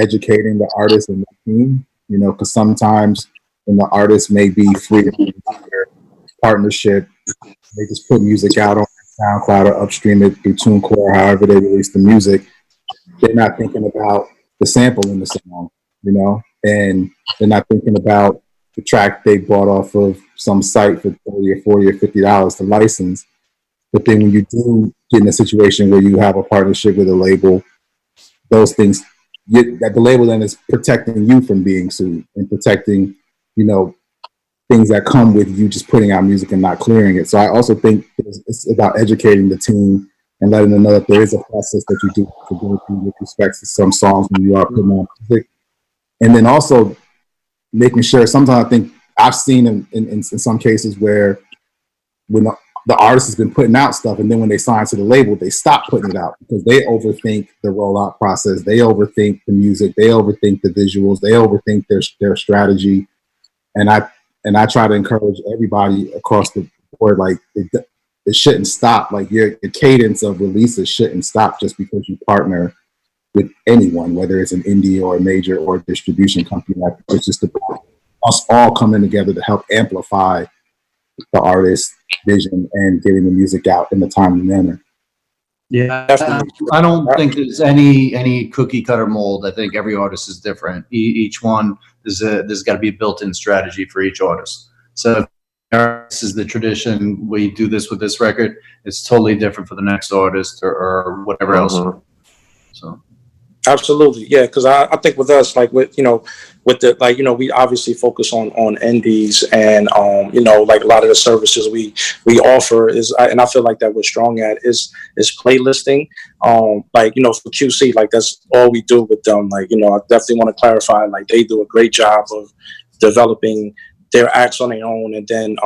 Speaker 11: educating the artist and the team, because sometimes when the artist may be free to their partnership, they just put music out on SoundCloud or upstream it through TuneCore, however they release the music. They're not thinking about the sample in the song, and they're not thinking about the track they bought off of some site for $30 or $40 or $50 to license. But then when you do get in a situation where you have a partnership with a label, those things, that the label then is protecting you from being sued and protecting, things that come with you just putting out music and not clearing it. So I also think it's about educating the team and letting them know that there is a process that you do to go through with respect to some songs when you are putting on music. And then also making sure, sometimes I think I've seen in some cases where when the artist has been putting out stuff, and then when they sign to the label, they stop putting it out because they overthink the rollout process. They overthink the music. They overthink the visuals. They overthink their strategy. And I try to encourage everybody across the board, like it shouldn't stop. Like your cadence of releases shouldn't stop just because you partner with anyone, whether it's an indie or a major or a distribution company. Like, it's just about us all coming together to help amplify the artist's vision and getting the music out in a timely manner.
Speaker 7: Yeah, I don't think there's any cookie cutter mold. I think every artist is different. Each one, there's got to be a built-in strategy for each artist. So if this is the tradition, we do this with this record, it's totally different for the next artist or whatever else. So.
Speaker 5: Absolutely, yeah. Because I think with us, like with the we obviously focus on indies, and like a lot of the services we offer and I feel like that we're strong at is playlisting. For QC, like that's all we do with them. Like I definitely want to clarify, like they do a great job of developing their acts on their own, and then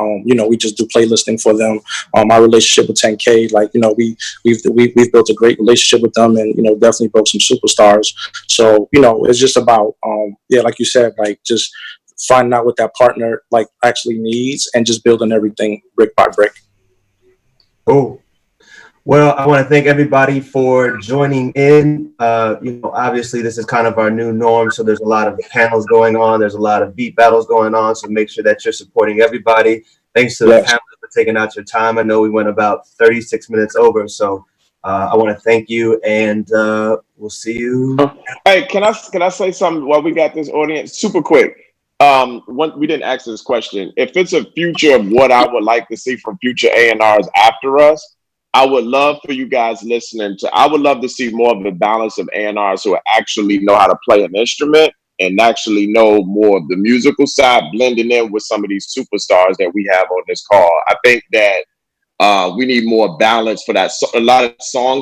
Speaker 5: we just do playlisting for them. Our relationship with 10K, like we've built a great relationship with them, and definitely broke some superstars. So it's just about like you said, like just finding out what that partner like actually needs and just building everything brick by brick.
Speaker 9: Cool. Well, I want to thank everybody for joining in. Obviously this is kind of our new norm, so there's a lot of panels going on. There's a lot of beat battles going on, so make sure that you're supporting everybody. Thanks to the panelists for taking out your time. I know we went about 36 minutes over, so I want to thank you, and we'll see you.
Speaker 6: Hey, can I say something while we got this audience? Super quick. We didn't ask this question. If it's a future of what I would like to see from future A&Rs after us, I would love for you guys listening I would love to see more of the balance of A&Rs who actually know how to play an instrument and actually know more of the musical side, blending in with some of these superstars that we have on this call. I think that we need more balance for that. So a lot of songs